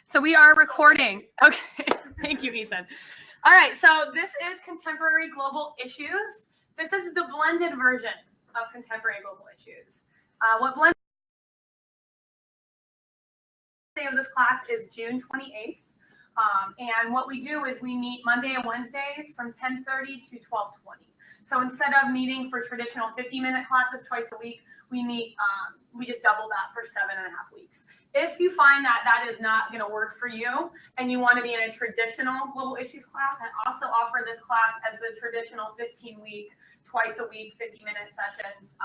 So we are recording. Okay, thank you, Ethan. All right, so this is Contemporary Global Issues. This is the blended version of Contemporary Global Issues. What blended day of this class is June 28th. And what we do is we meet Monday and Wednesdays from 10:30 to 12:20. So instead of meeting for traditional 50-minute classes twice a week, we meet, we just double that for 7.5 weeks. If you find that that is not going to work for you and you want to be in a traditional global issues class, I also offer this class as the traditional 15-week, twice a week, 50-minute sessions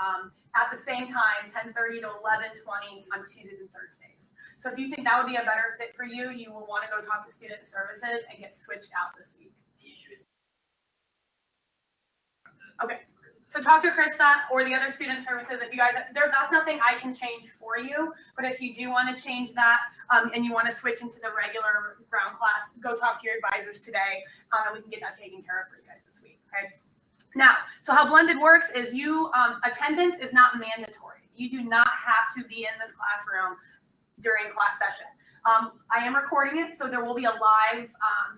at the same time, 10:30 to 11:20 on Tuesdays and Thursdays. So if you think that would be a better fit for you, you will want to go talk to student services and get switched out this week. Okay, so talk to Krista or the other student services. If you guys, that's nothing I can change for you, but if you do want to change that and you want to switch into the regular ground class, go talk to your advisors today and we can get that taken care of for you guys this week, okay? Now, so how blended works is attendance is not mandatory. You do not have to be in this classroom during class session. I am recording it, so there will be a live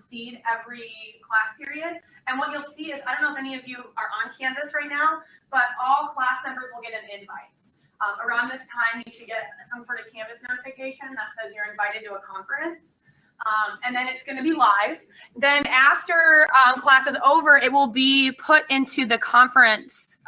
feed every class period. And what you'll see is, I don't know if any of you are on Canvas right now, but all class members will get an invite. Around this time, you should get some sort of Canvas notification that says you're invited to a conference. And then it's going to be live. Then after class is over, it will be put into the conference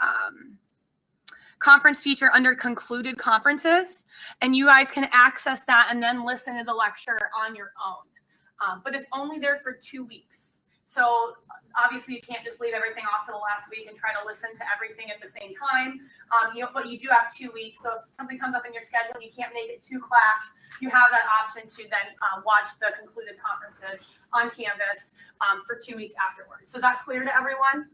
feature under concluded conferences, and you guys can access that and then listen to the lecture on your own. But it's only there for 2 weeks. So obviously you can't just leave everything off to the last week and try to listen to everything at the same time. But you do have 2 weeks. So if something comes up in your schedule and you can't make it to class, you have that option to then watch the concluded conferences on Canvas for 2 weeks afterwards. So is that clear to everyone?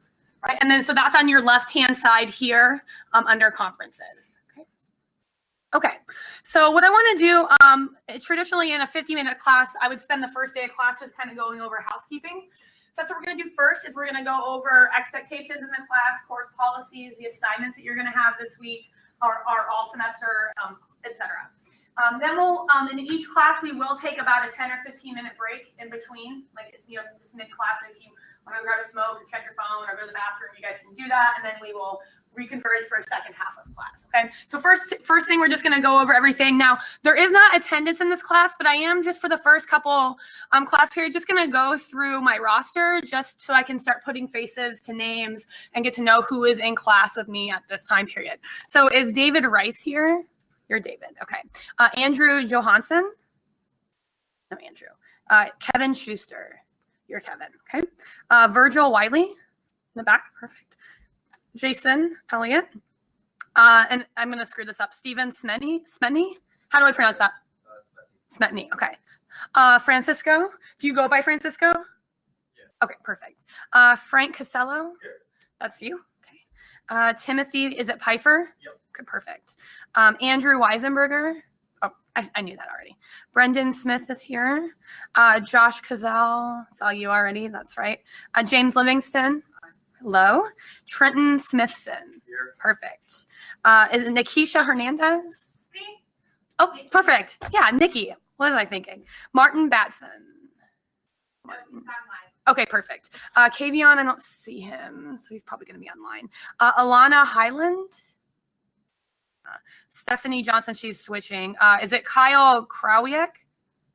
Right, and then so that's on your left-hand side here under conferences. Okay, so what I want to do, traditionally in a 50-minute class, I would spend the first day of class just kind of going over housekeeping. So that's what we're going to do first is we're going to go over expectations in the class, course policies, the assignments that you're going to have this week, our all semester, etc. Then we'll, in each class, we will take about a 10 or 15-minute break in between, like, this mid-class, if you want to grab a smoke or check your phone or go to the bathroom, you guys can do that, and then we will reconverge for a second half of class, okay? So first thing, we're just going to go over everything. Now, there is not attendance in this class, but I am just for the first couple class periods just going to go through my roster just so I can start putting faces to names and get to know who is in class with me at this time period. So is David Rice here? You're David, okay. Andrew Johansson? No, Andrew. Kevin Schuster. You're Kevin, okay. Virgil Wiley in the back, perfect. Jason Elliott. And I'm going to screw this up. Stephen Smetny? How do I pronounce that? Smetny, okay. Francisco, do you go by Francisco? Yeah. Okay, perfect. Frank Casello? Yeah. That's you, okay. Timothy, is it Pfeiffer? Yep. Okay, perfect. Andrew Weisenberger? Oh, I knew that already. Brendan Smith is here. Josh Cazal, saw you already, that's right. James Livingston, hello. Trenton Smithson, here. Perfect. Is it Nikisha Hernandez? Me. Oh, perfect. Yeah, Nikki, what was I thinking? Martin Batson. Martin. Okay, perfect. Kavion, I don't see him, so he's probably going to be online. Alana Highland. Stephanie Johnson, she's switching. Is it Kyle Krawiec? I have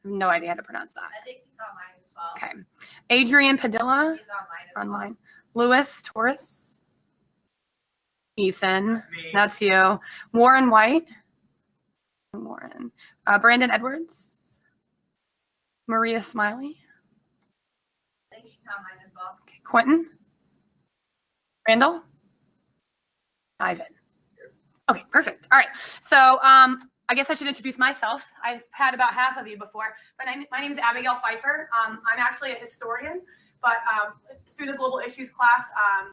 no idea how to pronounce that. I think he's online as well. Okay. Adrian Padilla? He's online. Louis Torres? Ethan? That's you. Warren White? Warren. Brandon Edwards? Maria Smiley? I think she's online as well. Okay. Quentin? Randall? Ivan? Okay, perfect. All right. So I guess I should introduce myself. I've had about half of you before, but my name is Abigail Pfeiffer. I'm actually a historian, but through the Global Issues class,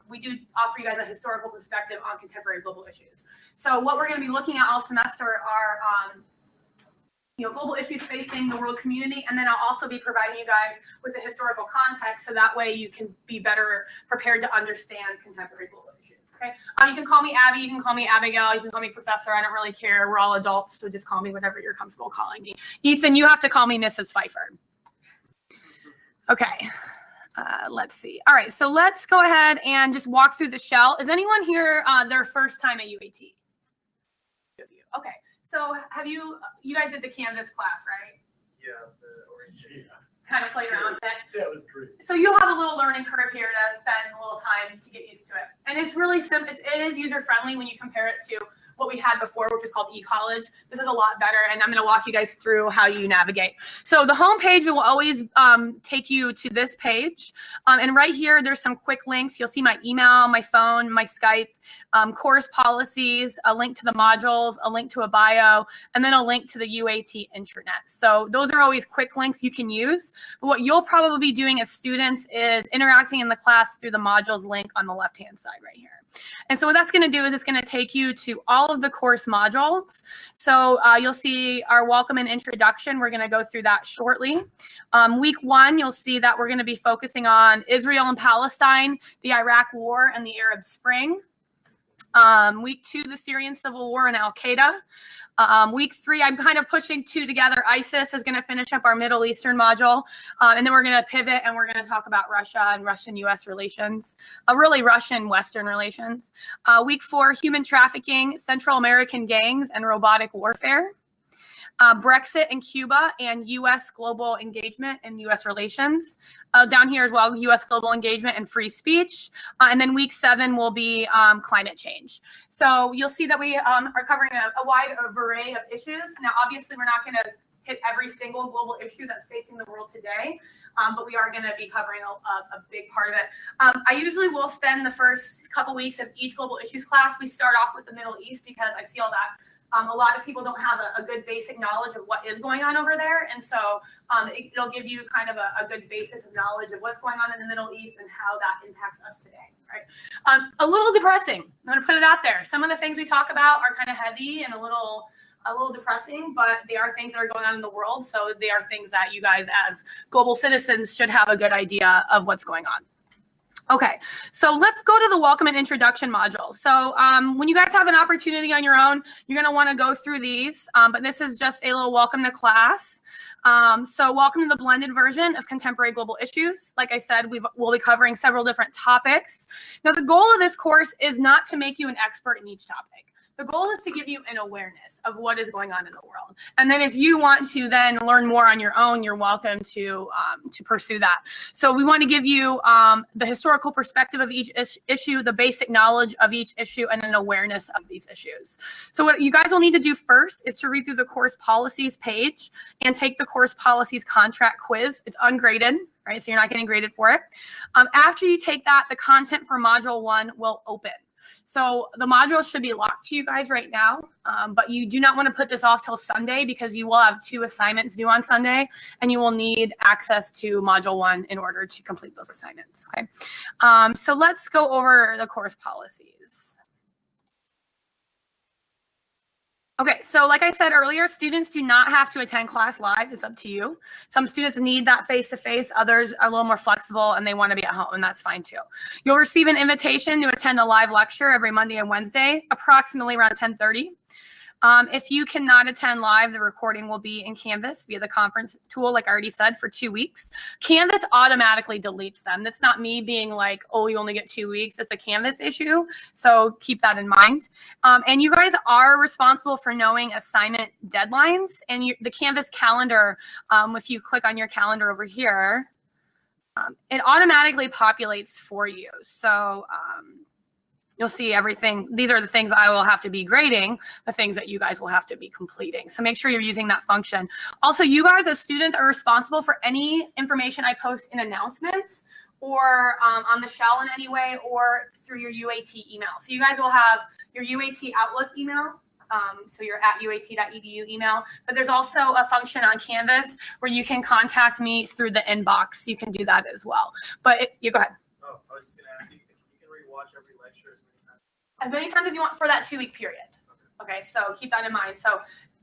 we do offer you guys a historical perspective on contemporary global issues. So what we're going to be looking at all semester are global issues facing the world community, and then I'll also be providing you guys with a historical context so that way you can be better prepared to understand contemporary global issues. Okay. You can call me Abby. You can call me Abigail. You can call me Professor. I don't really care. We're all adults, so just call me whatever you're comfortable calling me. Ethan, you have to call me Mrs. Pfeiffer. Okay. Let's see. All right. So let's go ahead and just walk through the shell. Is anyone here their first time at UAT? Okay. So have you guys did the Canvas class, right? Yeah, the orange. Yeah. Kind of played around with it. That was great. So you'll have a little learning curve here to spend a little time to get used to it. And it's really simple. It is user-friendly when you compare it to what we had before, which was called eCollege. This is a lot better, and I'm going to walk you guys through how you navigate. So the home page will always take you to this page. And right here, there's some quick links. You'll see my email, my phone, my Skype, course policies, a link to the modules, a link to a bio, and then a link to the UAT intranet. So those are always quick links you can use. But what you'll probably be doing as students is interacting in the class through the modules link on the left-hand side right here. And so what that's going to do is it's going to take you to all of the course modules. So you'll see our welcome and introduction. We're going to go through that shortly. Week 1, you'll see that we're going to be focusing on Israel and Palestine, the Iraq War, and the Arab Spring. Week 2, the Syrian Civil War and Al-Qaeda. Week 3, I'm kind of pushing 2 together. ISIS is going to finish up our Middle Eastern module. And then we're going to pivot and we're going to talk about Russia and Russian-U.S. relations, really Russian-Western relations. Week 4, human trafficking, Central American gangs, and robotic warfare. Brexit and Cuba and U.S. global engagement and U.S. relations. Down here as well, U.S. global engagement and free speech. And then week 7 will be climate change. So you'll see that we are covering a wide array of issues. Now, obviously, we're not going to hit every single global issue that's facing the world today, but we are going to be covering a big part of it. I usually will spend the first couple weeks of each global issues class. We start off with the Middle East because I feel that a lot of people don't have a good basic knowledge of what is going on over there. And so it'll give you kind of a good basis of knowledge of what's going on in the Middle East and how that impacts us today, right? A little depressing. I'm going to put it out there. Some of the things we talk about are kind of heavy and a little depressing, but they are things that are going on in the world. So they are things that you guys as global citizens should have a good idea of what's going on. Okay, so let's go to the welcome and introduction module. So when you guys have an opportunity on your own, you're going to want to go through these, but this is just a little welcome to class. So welcome to the blended version of contemporary global issues. Like I said, we'll be covering several different topics. Now, the goal of this course is not to make you an expert in each topic. The goal is to give you an awareness of what is going on in the world. And then if you want to then learn more on your own, you're welcome to pursue that. So we want to give you the historical perspective of each issue, the basic knowledge of each issue, and an awareness of these issues. So what you guys will need to do first is to read through the course policies page and take the course policies contract quiz. It's ungraded, right? So you're not getting graded for it. After you take that, the content for module 1 will open. So the module should be locked to you guys right now, but you do not want to put this off till Sunday because you will have 2 assignments due on Sunday, and you will need access to module 1 in order to complete those assignments, okay? So let's go over the course policies. Okay, so like I said earlier, students do not have to attend class live. It's up to you. Some students need that face-to-face. Others are a little more flexible and they want to be at home, and that's fine too. You'll receive an invitation to attend a live lecture every Monday and Wednesday, approximately around 10:30. If you cannot attend live, the recording will be in Canvas via the conference tool, like I already said, for 2 weeks. Canvas automatically deletes them. That's not me being like, oh, you only get 2 weeks. It's a Canvas issue. So keep that in mind. And you guys are responsible for knowing assignment deadlines and the Canvas calendar. If you click on your calendar over here, it automatically populates for you. So you'll see everything. These are the things I will have to be grading, the things that you guys will have to be completing. So make sure you're using that function. Also, you guys as students are responsible for any information I post in announcements or on the shell in any way or through your UAT email. So you guys will have your UAT Outlook email. So you're at uat.edu email, but there's also a function on Canvas where you can contact me through the inbox. You can do that as well. But you go ahead. Oh, I was just going to ask you, you can rewatch every lecture as many times as you want for that 2-week period. Okay, so keep that in mind. So,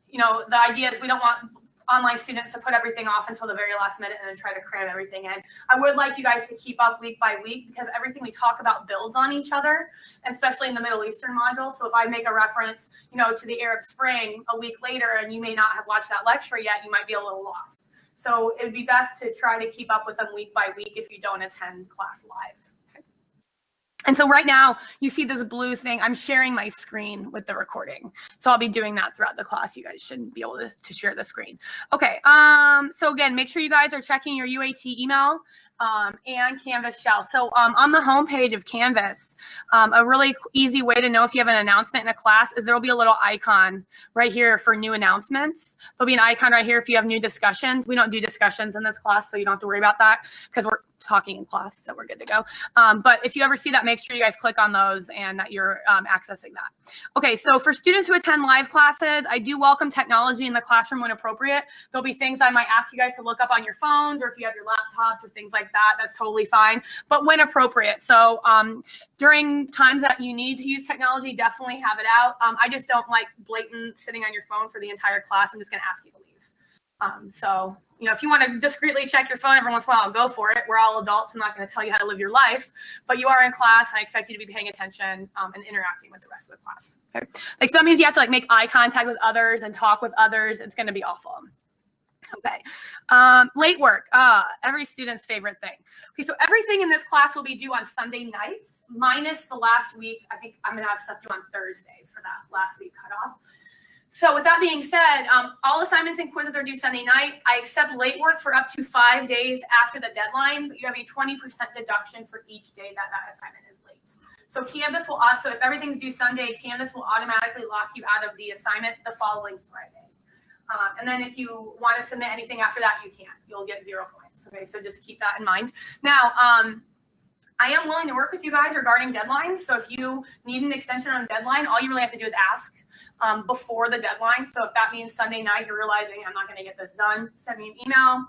you know, the idea is we don't want online students to put everything off until the very last minute and then try to cram everything in. I would like you guys to keep up week by week because everything we talk about builds on each other, especially in the Middle Eastern module. So if I make a reference, to the Arab Spring a week later and you may not have watched that lecture yet, you might be a little lost. So it would be best to try to keep up with them week by week if you don't attend class live. And so right now you see this blue thing. I'm sharing my screen with the recording. So I'll be doing that throughout the class. You guys should be able to share the screen. Okay. So again, make sure you guys are checking your UAT email and Canvas shell. So on the homepage of Canvas, a really easy way to know if you have an announcement in a class is there will be a little icon right here for new announcements. There'll be an icon right here if you have new discussions. We don't do discussions in this class, so you don't have to worry about that because we're talking in class, so we're good to go. But if you ever see that, make sure you guys click on those and that you're accessing that. Okay, so for students who attend live classes, I do welcome technology in the classroom when appropriate. There'll be things I might ask you guys to look up on your phones, or if you have your laptops or things like that, that's totally fine, but when appropriate. So during times that you need to use technology, definitely have it out. I just don't like blatant sitting on your phone for the entire class. I'm just gonna ask you to leave. So if you want to discreetly check your phone every once in a while, go for it. We're all adults. I'm not going to tell you how to live your life, but you are in class, and I expect you to be paying attention and interacting with the rest of the class. Okay? So that means you have to make eye contact with others and talk with others. It's going to be awful. Okay. Late work, every student's favorite thing. Okay, so everything in this class will be due on Sunday nights, minus the last week. I think I'm going to have stuff due on Thursdays for that last week cutoff. So with that being said, all assignments and quizzes are due Sunday night. I accept late work for up to 5 days after the deadline, but you have a 20% deduction for each day that assignment is late. So Canvas will also, if everything's due Sunday, Canvas will automatically lock you out of the assignment the following Friday. And then if you want to submit anything after that, you can't. You'll get 0 points. Okay, so just keep that in mind. Now, I am willing to work with you guys regarding deadlines. So if you need an extension on a deadline, all you really have to do is ask before the deadline. So if that means Sunday night, you're realizing I'm not going to get this done, send me an email.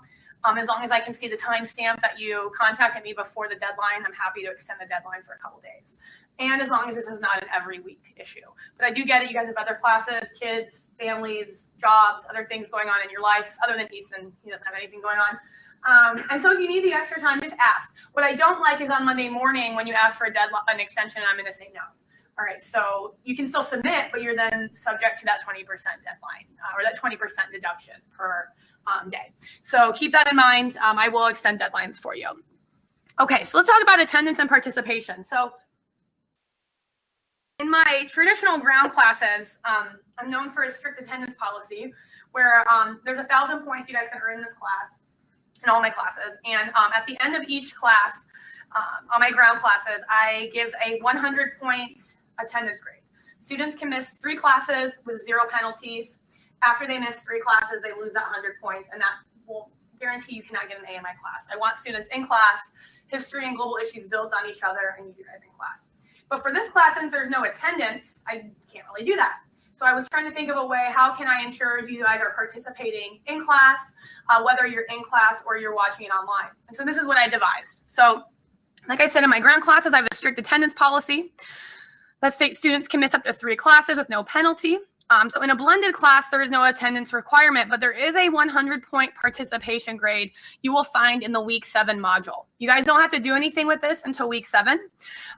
As long as I can see the timestamp that you contacted me before the deadline, I'm happy to extend the deadline for a couple days. And as long as this is not an every week issue. But I do get it. You guys have other classes, kids, families, jobs, other things going on in your life. Other than Ethan, he doesn't have anything going on. And so if you need the extra time, just ask. What I don't like is on Monday morning when you ask for an extension, I'm going to say no. All right, so you can still submit, but you're then subject to that 20% deadline or that 20% deduction per day. So keep that in mind. I will extend deadlines for you. Okay, so let's talk about attendance and participation. So in my traditional ground classes, I'm known for a strict attendance policy where there's 1,000 points you guys can earn in this class. In all my classes. And at the end of each class, on my ground classes, I give a 100-point attendance grade. Students can miss 3 classes with 0 penalties. After they miss 3 classes, they lose that 100 points, and that will guarantee you cannot get an A in my class. I want students in class, history and global issues build on each other, and you guys in class. But for this class, since there's no attendance, I can't really do that. So I was trying to think of a way, how can I ensure you guys are participating in class, whether you're in class or you're watching it online? And so this is what I devised. So like I said, in my ground classes, I have a strict attendance policy that states students can miss up to 3 classes with no penalty. So in a blended class, there is no attendance requirement, but there is a 100-point participation grade you will find in the week 7 module. You guys don't have to do anything with this until week 7.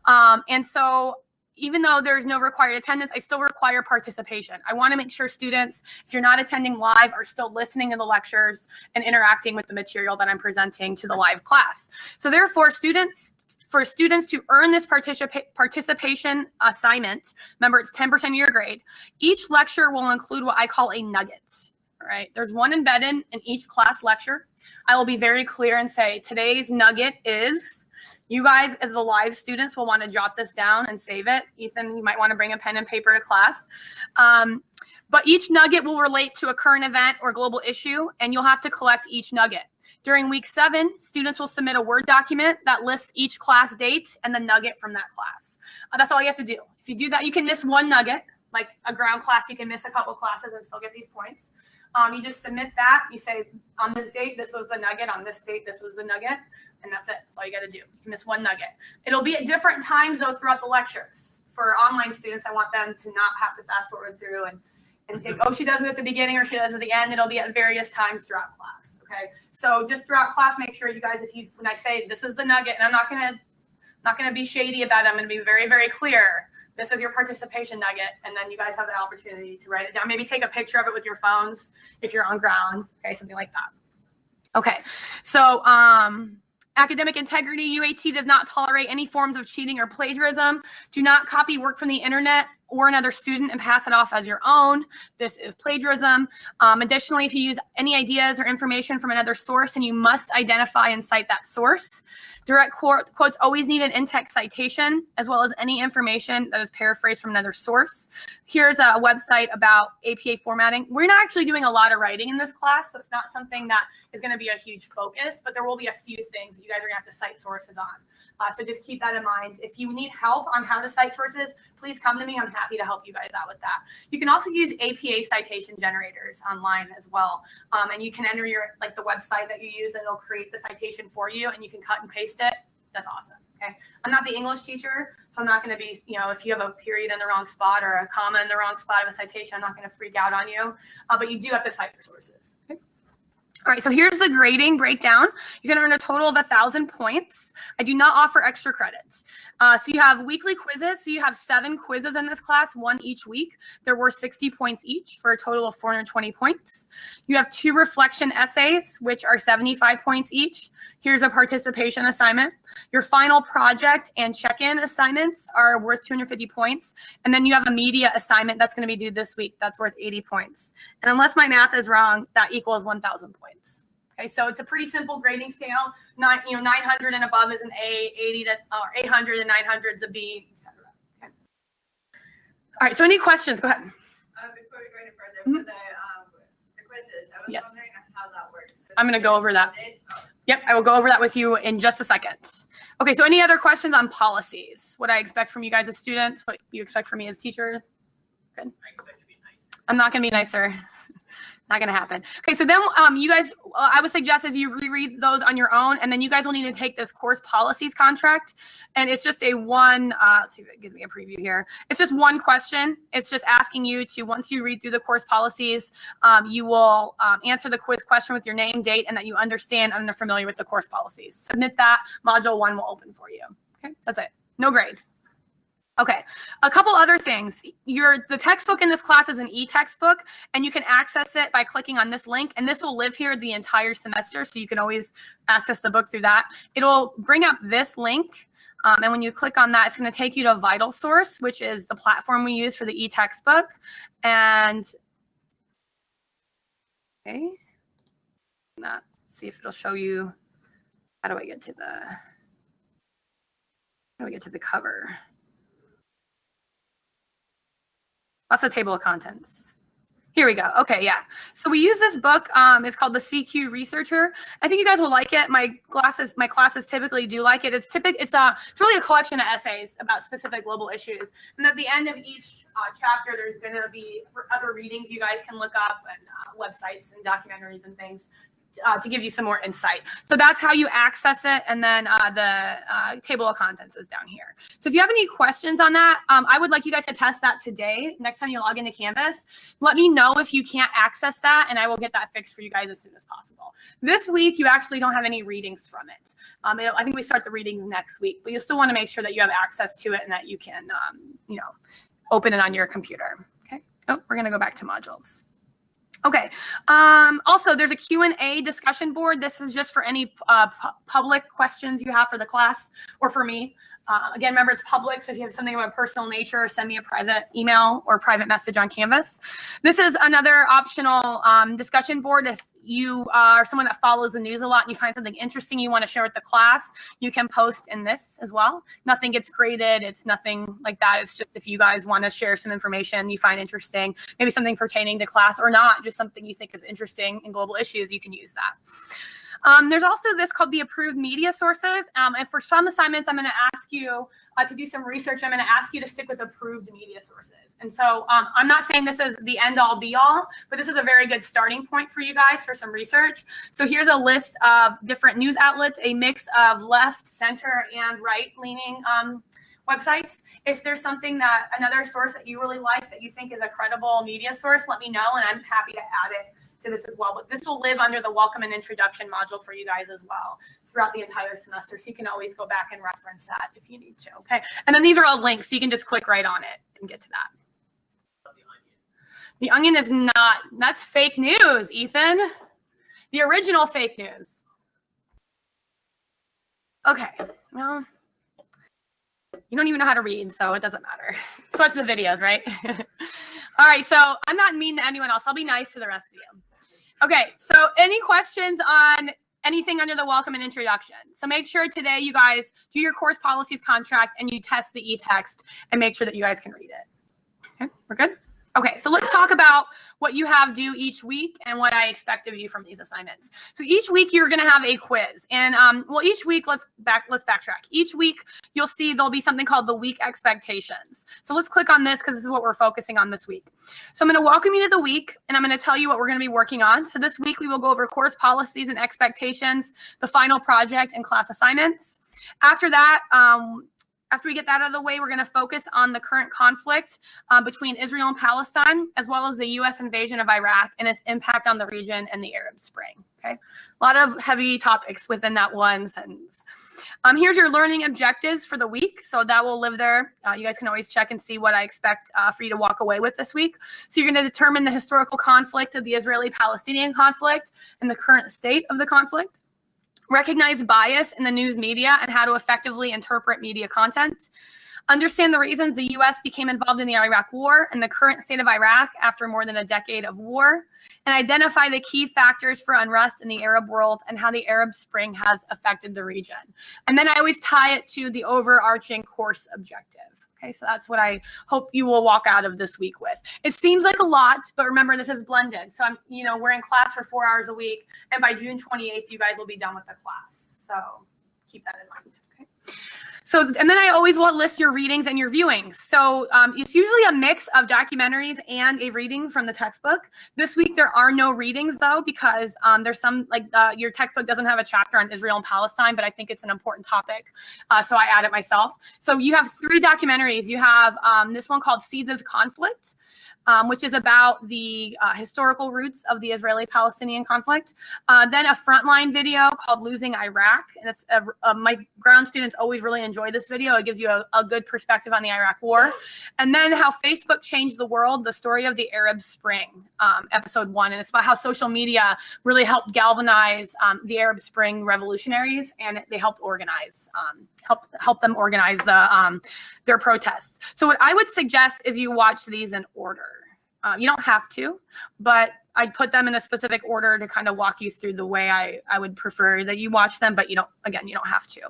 And so even though there's no required attendance, I still require participation. I want to make sure students, if you're not attending live, are still listening to the lectures and interacting with the material that I'm presenting to the live class. So therefore, for students to earn this participation assignment, remember it's 10% of your grade, each lecture will include what I call a nugget. All right, there's one embedded in each class lecture. I will be very clear and say today's nugget is, you guys as the live students will want to jot this down and save it. Ethan, you might want to bring a pen and paper to class. But each nugget will relate to a current event or global issue, and you'll have to collect each nugget. During week 7, students will submit a Word document that lists each class date and the nugget from that class. That's all you have to do. If you do that, you can miss one nugget. Like a ground class, you can miss a couple classes and still get these points. You just submit that. You say, on this date, this was the nugget. On this date, this was the nugget. And that's it. That's all you got to do. You can miss one nugget. It'll be at different times, though, throughout the lectures. For online students, I want them to not have to fast forward through and and think, oh, she does it at the beginning or she does it at the end. It'll be at various times throughout class. Okay, so just throughout class, make sure you guys, when I say this is the nugget, and I'm not gonna be shady about it. I'm gonna be very, very clear. This is your participation nugget, and then you guys have the opportunity to write it down. Maybe take a picture of it with your phones if you're on ground. Okay, something like that. Okay, so academic integrity, UAT does not tolerate any forms of cheating or plagiarism. Do not copy work from the internet or another student and pass it off as your own. This is plagiarism. Additionally, if you use any ideas or information from another source, and you must identify and cite that source. Direct quotes always need an in-text citation, as well as any information that is paraphrased from another source. Here's a website about APA formatting. We're not actually doing a lot of writing in this class, so it's not something that is going to be a huge focus, but there will be a few things that you guys are going to have to cite sources on. So just keep that in mind. If you need help on how to cite sources, please come to me. I'm happy to help you guys out with that. You can also use APA citation generators online as well. And you can enter the website that you use, and it'll create the citation for you, and you can cut and paste it. That's awesome. Okay. I'm not the English teacher, so I'm not going to be, if you have a period in the wrong spot or a comma in the wrong spot of a citation, I'm not going to freak out on you. But you do have to cite your sources. Okay. All right, so here's the grading breakdown. You can earn a total of 1,000 points. I do not offer extra credits. So you have weekly quizzes. So you have 7 quizzes in this class, 1 each week. There were 60 points each for a total of 420 points. You have 2 reflection essays, which are 75 points each. Here's a participation assignment. Your final project and check-in assignments are worth 250 points. And then you have a media assignment that's going to be due this week. That's worth 80 points. And unless my math is wrong, that equals 1,000 points. Okay, so it's a pretty simple grading scale. 900 and above is an A, 800 and 900 is a B, etc. Okay. All right, so any questions? Go ahead. Before we go any further, for the quizzes, I was wondering how that works. So I'm going to go over that. Yep, I will go over that with you in just a second. Okay, so any other questions on policies? What I expect from you guys as students, what you expect from me as teachers? Good. I expect to be nice. I'm not going to be nicer. Not going to happen. Okay, so then you guys, I would suggest as you reread those on your own, and then you guys will need to take this course policies contract. And it's just a let's see if it gives me a preview here. It's just one question. It's just asking you to, once you read through the course policies, you will answer the quiz question with your name, date, and that you understand and are familiar with the course policies. Submit that. Module 1 will open for you. Okay, that's it. No grades. Okay, a couple other things. The textbook in this class is an e-textbook, and you can access it by clicking on this link, and this will live here the entire semester, so you can always access the book through that. It'll bring up this link, and when you click on that, it's going to take you to Vital Source, which is the platform we use for the e-textbook. And okay, let's see if it'll show you. How do I get to the cover? That's a table of contents. Here we go. Okay, yeah. So we use this book. It's called the CQ Researcher. I think you guys will like it. My classes typically do like it. It's really a collection of essays about specific global issues. And at the end of each chapter, there's going to be other readings you guys can look up, and websites and documentaries and things to give you some more insight. So that's how you access it. And then the table of contents is down here. So if you have any questions on that, I would like you guys to test that today. Next time you log into Canvas, let me know if you can't access that, and I will get that fixed for you guys as soon as possible. This week, you actually don't have any readings from it. I think we start the readings next week, but you still want to make sure that you have access to it and that you can, open it on your computer. Okay. Oh, we're going to go back to modules. Okay. Also, there's a Q&A discussion board. This is just for any public questions you have for the class or for me. Again, remember, it's public, so if you have something of a personal nature, send me a private email or private message on Canvas. This is another optional discussion board. If you are someone that follows the news a lot and you find something interesting you want to share with the class, you can post in this as well. Nothing gets graded. It's nothing like that. It's just if you guys want to share some information you find interesting, maybe something pertaining to class or not, just something you think is interesting in global issues, you can use that. There's also this called the approved media sources. And for some assignments, I'm going to ask you to do some research. I'm going to ask you to stick with approved media sources. And so I'm not saying this is the end all be all, but this is a very good starting point for you guys for some research. So here's a list of different news outlets, a mix of left, center, and right leaning websites. If there's something that another source that you really like that you think is a credible media source, let me know, and I'm happy to add it to this as well. But this will live under the welcome and introduction module for you guys as well throughout the entire semester. So you can always go back and reference that if you need to. Okay. And then these are all links, so you can just click right on it and get to that. The Onion is not, that's fake news, Ethan. The original fake news. Okay, well, you don't even know how to read, so it doesn't matter. So watch the videos, right? All right, so I'm not mean to anyone else. I'll be nice to the rest of you. Okay, so any questions on anything under the welcome and introduction? So make sure today you guys do your course policies contract and you test the e-text and make sure that you guys can read it. Okay, we're good? Okay, so let's talk about what you have due each week and what I expect of you from these assignments. So each week you're going to have a quiz, and well, each week let's backtrack. Each week you'll see there'll be something called the week expectations. So let's click on this because this is what we're focusing on this week. So I'm going to welcome you to the week, and I'm going to tell you what we're going to be working on. So this week we will go over course policies and expectations, the final project, and class assignments. After that, after we get that out of the way, we're going to focus on the current conflict between Israel and Palestine, as well as the U.S. invasion of Iraq and its impact on the region and the Arab Spring. Okay, a lot of heavy topics within that one sentence. Here's your learning objectives for the week. So that will live there. You guys can always check and see what I expect for you to walk away with this week. So you're going to determine the historical conflict of the Israeli-Palestinian conflict and the current state of the conflict. Recognize bias in the news media and how to effectively interpret media content. Understand the reasons the U.S. became involved in the Iraq War and the current state of Iraq after more than a decade of war. And identify the key factors for unrest in the Arab world and how the Arab Spring has affected the region. And then I always tie it to the overarching course objective. Okay, so that's what I hope you will walk out of this week with. It seems like a lot, but remember this is blended. So we're in class for 4 hours a week, and by June 28th, you guys will be done with the class. So keep that in mind. Okay. So, and then I always will list your readings and your viewings. So it's usually a mix of documentaries and a reading from the textbook. This week, there are no readings though, because there's some, your textbook doesn't have a chapter on Israel and Palestine, but I think it's an important topic. So I add it myself. So you have 3 documentaries. You have this one called Seeds of Conflict, which is about the historical roots of the Israeli-Palestinian conflict. Then a frontline video called Losing Iraq. And it's my ground students always really enjoy this video. It gives you a good perspective on the Iraq War. And then How Facebook Changed the World, the story of the Arab Spring, episode 1. And it's about how social media really helped galvanize the Arab Spring revolutionaries, and they helped organize, help them organize their protests. So what I would suggest is you watch these in order. You don't have to, but I'd put them in a specific order to kind of walk you through the way I would prefer that you watch them, but you don't have to.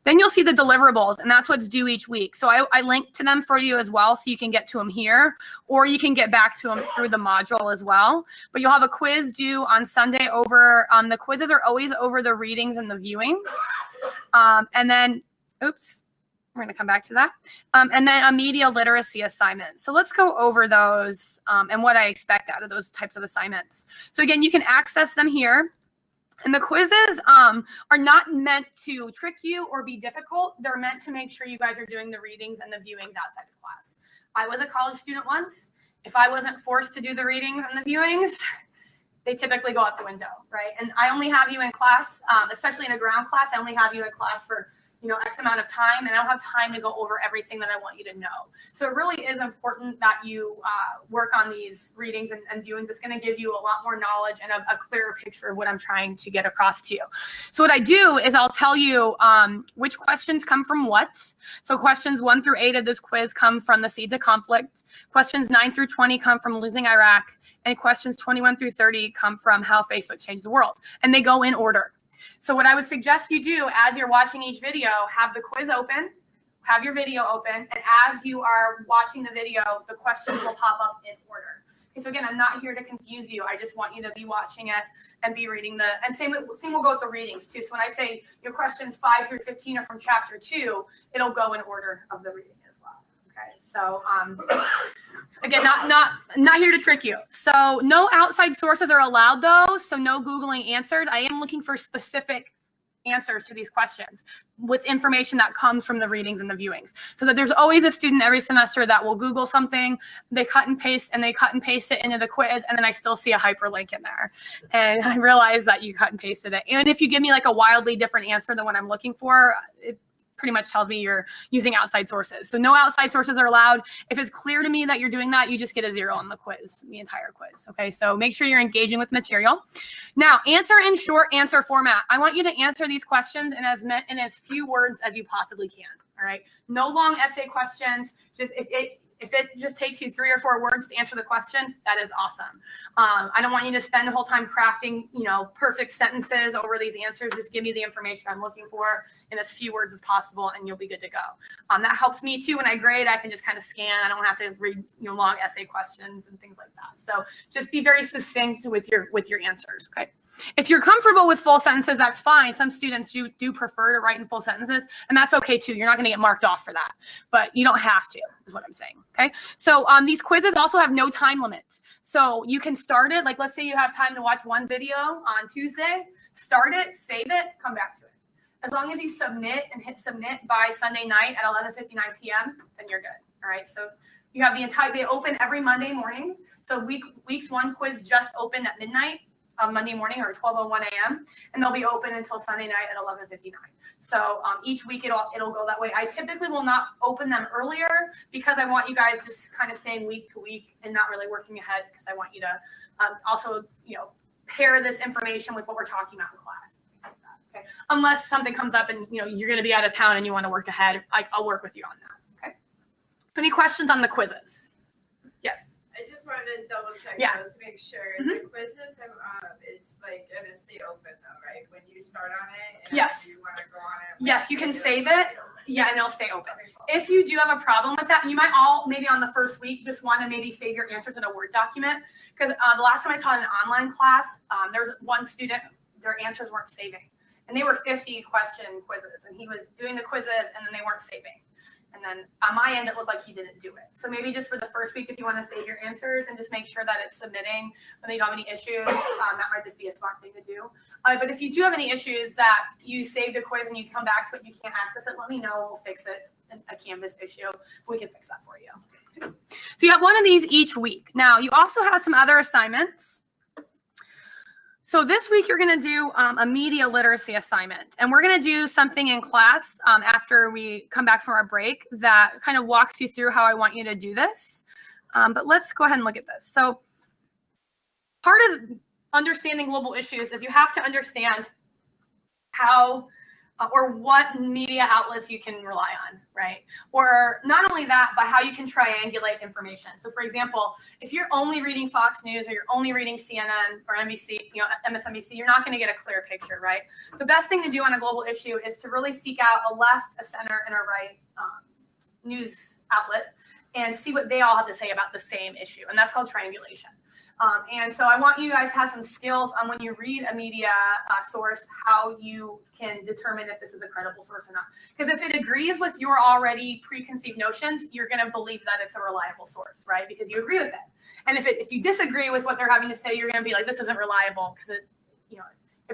Then you'll see the deliverables, and that's what's due each week. So I link to them for you as well, so you can get to them here, or you can get back to them through the module as well. But you'll have a quiz due on Sunday over, the quizzes are always over the readings and the viewings. And then, oops. We're going to come back to that. And then a media literacy assignment. So let's go over those and what I expect out of those types of assignments. So again, you can access them here. And the quizzes are not meant to trick you or be difficult. They're meant to make sure you guys are doing the readings and the viewings outside of class. I was a college student once. If I wasn't forced to do the readings and the viewings, they typically go out the window, right? And I only have you in class, especially in a ground class, I only have you in class for X amount of time, and I don't have time to go over everything that I want you to know. So it really is important that you work on these readings and viewings. It's going to give you a lot more knowledge and a clearer picture of what I'm trying to get across to you. So what I do is I'll tell you which questions come from what. So questions 1 through 8 of this quiz come from the Seeds of Conflict. Questions 9 through 20 come from Losing Iraq. And questions 21 through 30 come from How Facebook Changed the World. And they go in order. So what I would suggest you do as you're watching each video, have the quiz open, have your video open, and as you are watching the video, the questions will pop up in order. Okay, so again, I'm not here to confuse you. I just want you to be watching it and be reading and same will go with the readings too. So when I say your questions 5 through 15 are from chapter 2, it'll go in order of the reading as well. Okay, so again, not here to trick you. So no outside sources are allowed though. So no Googling answers. I am looking for specific answers to these questions with information that comes from the readings and the viewings. So that there's always a student every semester that will Google something, they cut and paste it into the quiz, and then I still see a hyperlink in there. And I realize that you cut and pasted it. And if you give me like a wildly different answer than what I'm looking for, it pretty much tells me you're using outside sources. So no outside sources are allowed. If it's clear to me that you're doing that, you just get a 0 on the quiz, the entire quiz. Okay, so make sure you're engaging with material. Now, answer in short answer format. I want you to answer these questions in as few words as you possibly can. All right, no long essay questions. Just if it just takes you 3 or 4 words to answer the question, that is awesome. I don't want you to spend the whole time crafting, perfect sentences over these answers. Just give me the information I'm looking for in as few words as possible, and you'll be good to go. That helps me too when I grade. I can just kind of scan. I don't have to read long essay questions and things like that. So just be very succinct with your answers. Okay. If you're comfortable with full sentences, that's fine. Some students do prefer to write in full sentences, and that's okay too. You're not going to get marked off for that, but you don't have to, is what I'm saying. Okay. So these quizzes also have no time limit. So you can start it. Like, let's say you have time to watch one video on Tuesday, start it, save it, come back to it. As long as you submit and hit submit by Sunday night at 11:59 p.m., then you're good. All right. So you have they open every Monday morning. So weeks 1 quiz just opened at midnight. Monday morning or 12:01 a.m. and they'll be open until Sunday night at 11:59. So each week it'll go that way. I typically will not open them earlier because I want you guys just kind of staying week to week and not really working ahead, because I want you to also pair this information with what we're talking about in class. Okay. Unless something comes up and you're going to be out of town and you want to work ahead, I'll work with you on that. Okay. So any questions on the quizzes? Yes. I just wanted to double check to make sure the quizzes is like going to stay open though, right? When you start on it, and yes. You want to go on it. Yes, you can save it. Yeah, and it'll stay open. If you do have a problem with that, you might maybe on the first week just want to maybe save your answers in a Word document, because the last time I taught an online class, there was one student, their answers weren't saving, and they were 50 question quizzes, and he was doing the quizzes and then they weren't saving. And then on my end, it looked like he didn't do it. So maybe just for the first week, if you want to save your answers and just make sure that it's submitting when you don't have any issues, that might just be a smart thing to do. But if you do have any issues that you saved a quiz and you come back to it and you can't access it, let me know. We'll fix it. It's a Canvas issue. We can fix that for you. So you have one of these each week. Now, you also have some other assignments. So this week you're going to do a media literacy assignment, and we're going to do something in class after we come back from our break that kind of walks you through how I want you to do this. But let's go ahead and look at this. So part of understanding global issues is you have to understand how or what media outlets you can rely on, right? Or not only that, but how you can triangulate information. So for example, if you're only reading Fox News or you're only reading CNN or NBC, MSNBC, you're not going to get a clear picture, right? The best thing to do on a global issue is to really seek out a left, a center, and a right news outlet and see what they all have to say about the same issue. And that's called triangulation. And so I want you guys to have some skills on when you read a media source, how you can determine if this is a credible source or not. Because if it agrees with your already preconceived notions, you're going to believe that it's a reliable source, right? Because you agree with it. And if you disagree with what they're having to say, you're going to be like, this isn't reliable because it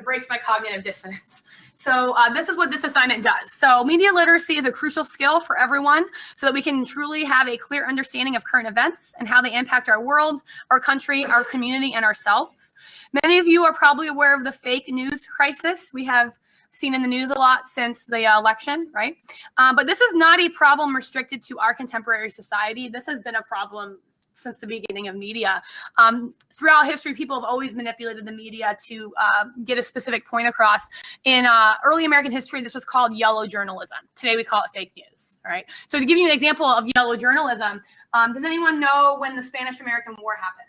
breaks my cognitive dissonance. So this is what this assignment does. So media literacy is a crucial skill for everyone so that we can truly have a clear understanding of current events and how they impact our world, our country, our community, and ourselves. Many of you are probably aware of the fake news crisis we have seen in the news a lot since the election, right? But this is not a problem restricted to our contemporary society. This has been a problem since the beginning of media. Throughout history, people have always manipulated the media to get a specific point across. In early American history, this was called yellow journalism. Today, we call it fake news, all right? So to give you an example of yellow journalism, does anyone know when the Spanish-American War happened?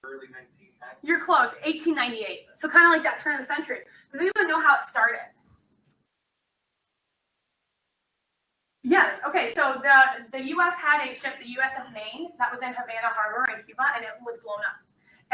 Early 1900s. You're close, 1898. So kind of like that turn of the century. Does anyone know how it started? Yes. Okay. So the U.S. had a ship, the USS Maine, that was in Havana Harbor in Cuba, and it was blown up.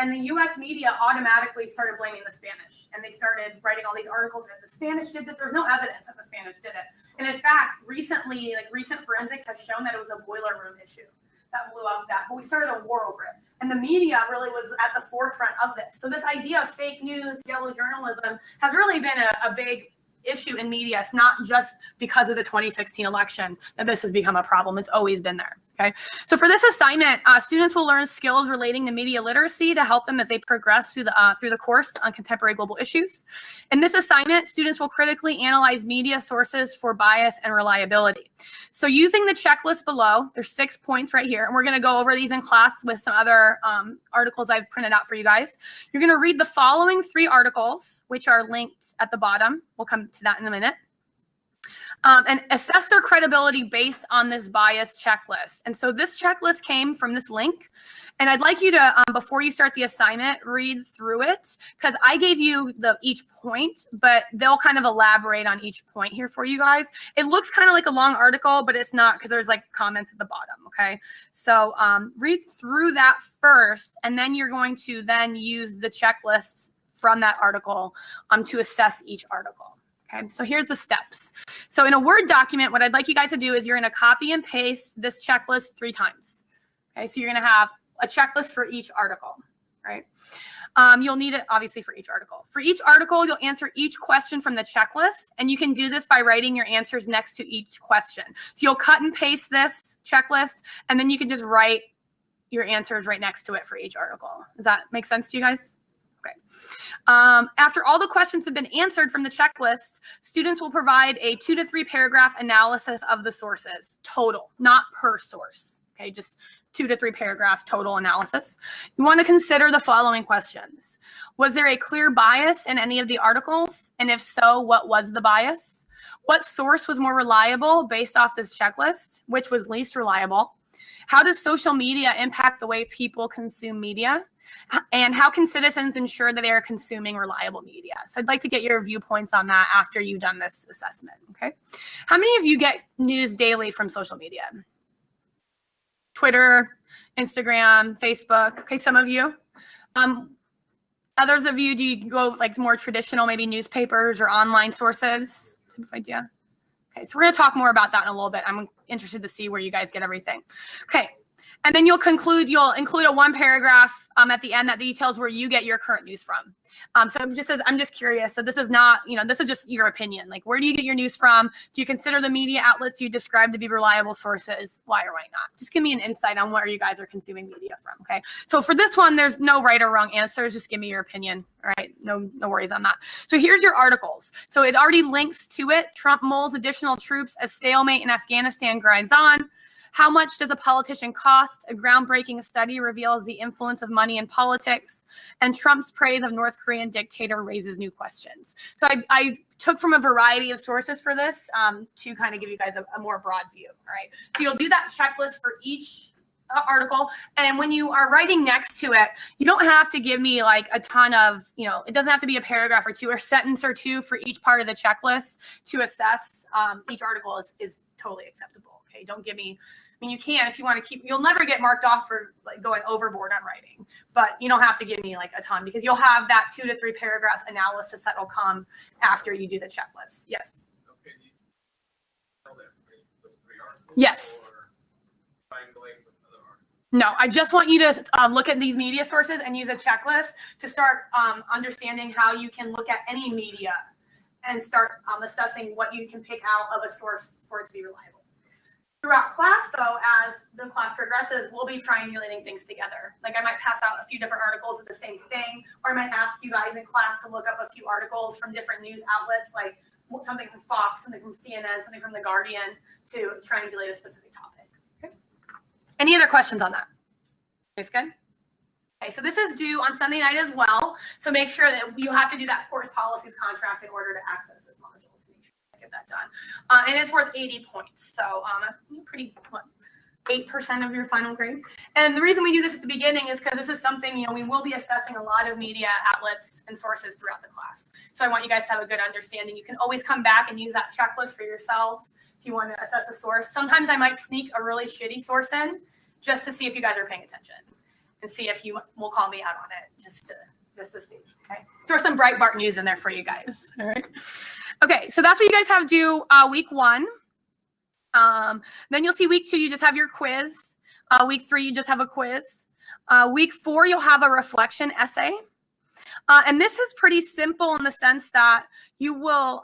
And the U.S. media automatically started blaming the Spanish, and they started writing all these articles that the Spanish did this. There was no evidence that the Spanish did it. And in fact, recent forensics have shown that it was a boiler room issue. that blew up that, but we started a war over it. And the media really was at the forefront of this. So this idea of fake news, yellow journalism has really been a big issue in media. It's not just because of the 2016 election that this has become a problem. It's always been there. Okay. So for this assignment, students will learn skills relating to media literacy to help them as they progress through the course on contemporary global issues. In this assignment, students will critically analyze media sources for bias and reliability. So using the checklist below, there's 6 points right here, and we're going to go over these in class with some other articles I've printed out for you guys. You're going to read the following 3 articles, which are linked at the bottom. We'll come to that in a minute. And assess their credibility based on this bias checklist. And so this checklist came from this link. And I'd like you to, before you start the assignment, read through it, because I gave you each point, but they'll kind of elaborate on each point here for you guys. It looks kind of like a long article, but it's not, because there's like comments at the bottom, okay? So read through that first, and then you're going to then use the checklists from that article to assess each article. Okay, so here's the steps. So in a Word document, what I'd like you guys to do is you're going to copy and paste this checklist 3 times. Okay, so you're going to have a checklist for each article, right? You'll need it obviously for each article. For each article, you'll answer each question from the checklist, and you can do this by writing your answers next to each question. So you'll cut and paste this checklist, and then you can just write your answers right next to it for each article. Does that make sense to you guys? Okay. After all the questions have been answered from the checklist, students will provide a 2 to 3 paragraph analysis of the sources, total, not per source. Okay, just 2 to 3 paragraph total analysis. You want to consider the following questions. Was there a clear bias in any of the articles? And if so, what was the bias? What source was more reliable based off this checklist? Which was least reliable? How does social media impact the way people consume media? And how can citizens ensure that they are consuming reliable media? So I'd like to get your viewpoints on that after you've done this assessment, okay? How many of you get news daily from social media? Twitter, Instagram, Facebook, okay, some of you. Others of you, do you go like more traditional, maybe newspapers or online sources? Type of idea? Okay, so we're gonna talk more about that in a little bit. I'm interested to see where you guys get everything. Okay. And then you'll include a 1 paragraph at the end that details where you get your current news from. So I'm just curious. So this is not, this is just your opinion. Like, where do you get your news from? Do you consider the media outlets you describe to be reliable sources? Why or why not? Just give me an insight on where you guys are consuming media from, okay? So for this one, there's no right or wrong answers. Just give me your opinion, all right? No worries on that. So here's your articles. So it already links to it. Trump mulls additional troops as stalemate in Afghanistan grinds on. How much does a politician cost? A groundbreaking study reveals the influence of money in politics. And Trump's praise of North Korean dictator raises new questions. So I took from a variety of sources for this to kind of give you guys a more broad view. All right. So you'll do that checklist for each article. And when you are writing next to it, you don't have to give me like a ton of, it doesn't have to be a paragraph or 2 or sentence or 2 for each part of the checklist to assess. Each article is totally acceptable. Okay, don't give me, you can if you want to keep, you'll never get marked off for like going overboard on writing, but you don't have to give me like a ton because you'll have that 2 to 3 paragraphs analysis that will come after you do the checklist. Yes. Okay. Yes. No, I just want you to look at these media sources and use a checklist to start understanding how you can look at any media and start assessing what you can pick out of a source for it to be reliable. Throughout class, though, as the class progresses, we'll be triangulating things together. Like I might pass out a few different articles with the same thing, or I might ask you guys in class to look up a few articles from different news outlets, like something from Fox, something from CNN, something from The Guardian, to triangulate a specific topic. Okay. Any other questions on that? It's good? Okay, so this is due on Sunday night as well. So make sure that you have to do that course policies contract in order to access this module. So make sure you get that done. And it's worth 80 points. So pretty, 8% of your final grade. And the reason we do this at the beginning is because this is something, we will be assessing a lot of media outlets and sources throughout the class. So I want you guys to have a good understanding. You can always come back and use that checklist for yourselves if you want to assess a source. Sometimes I might sneak a really shitty source in just to see if you guys are paying attention and see if you will call me out on it just to see. Okay. Throw some Breitbart news in there for you guys. All right. Okay. So that's what you guys have due week 1. Then you'll see week 2, you just have your quiz. Week 3, you just have a quiz. Week 4, you'll have a reflection essay. And this is pretty simple in the sense that you will,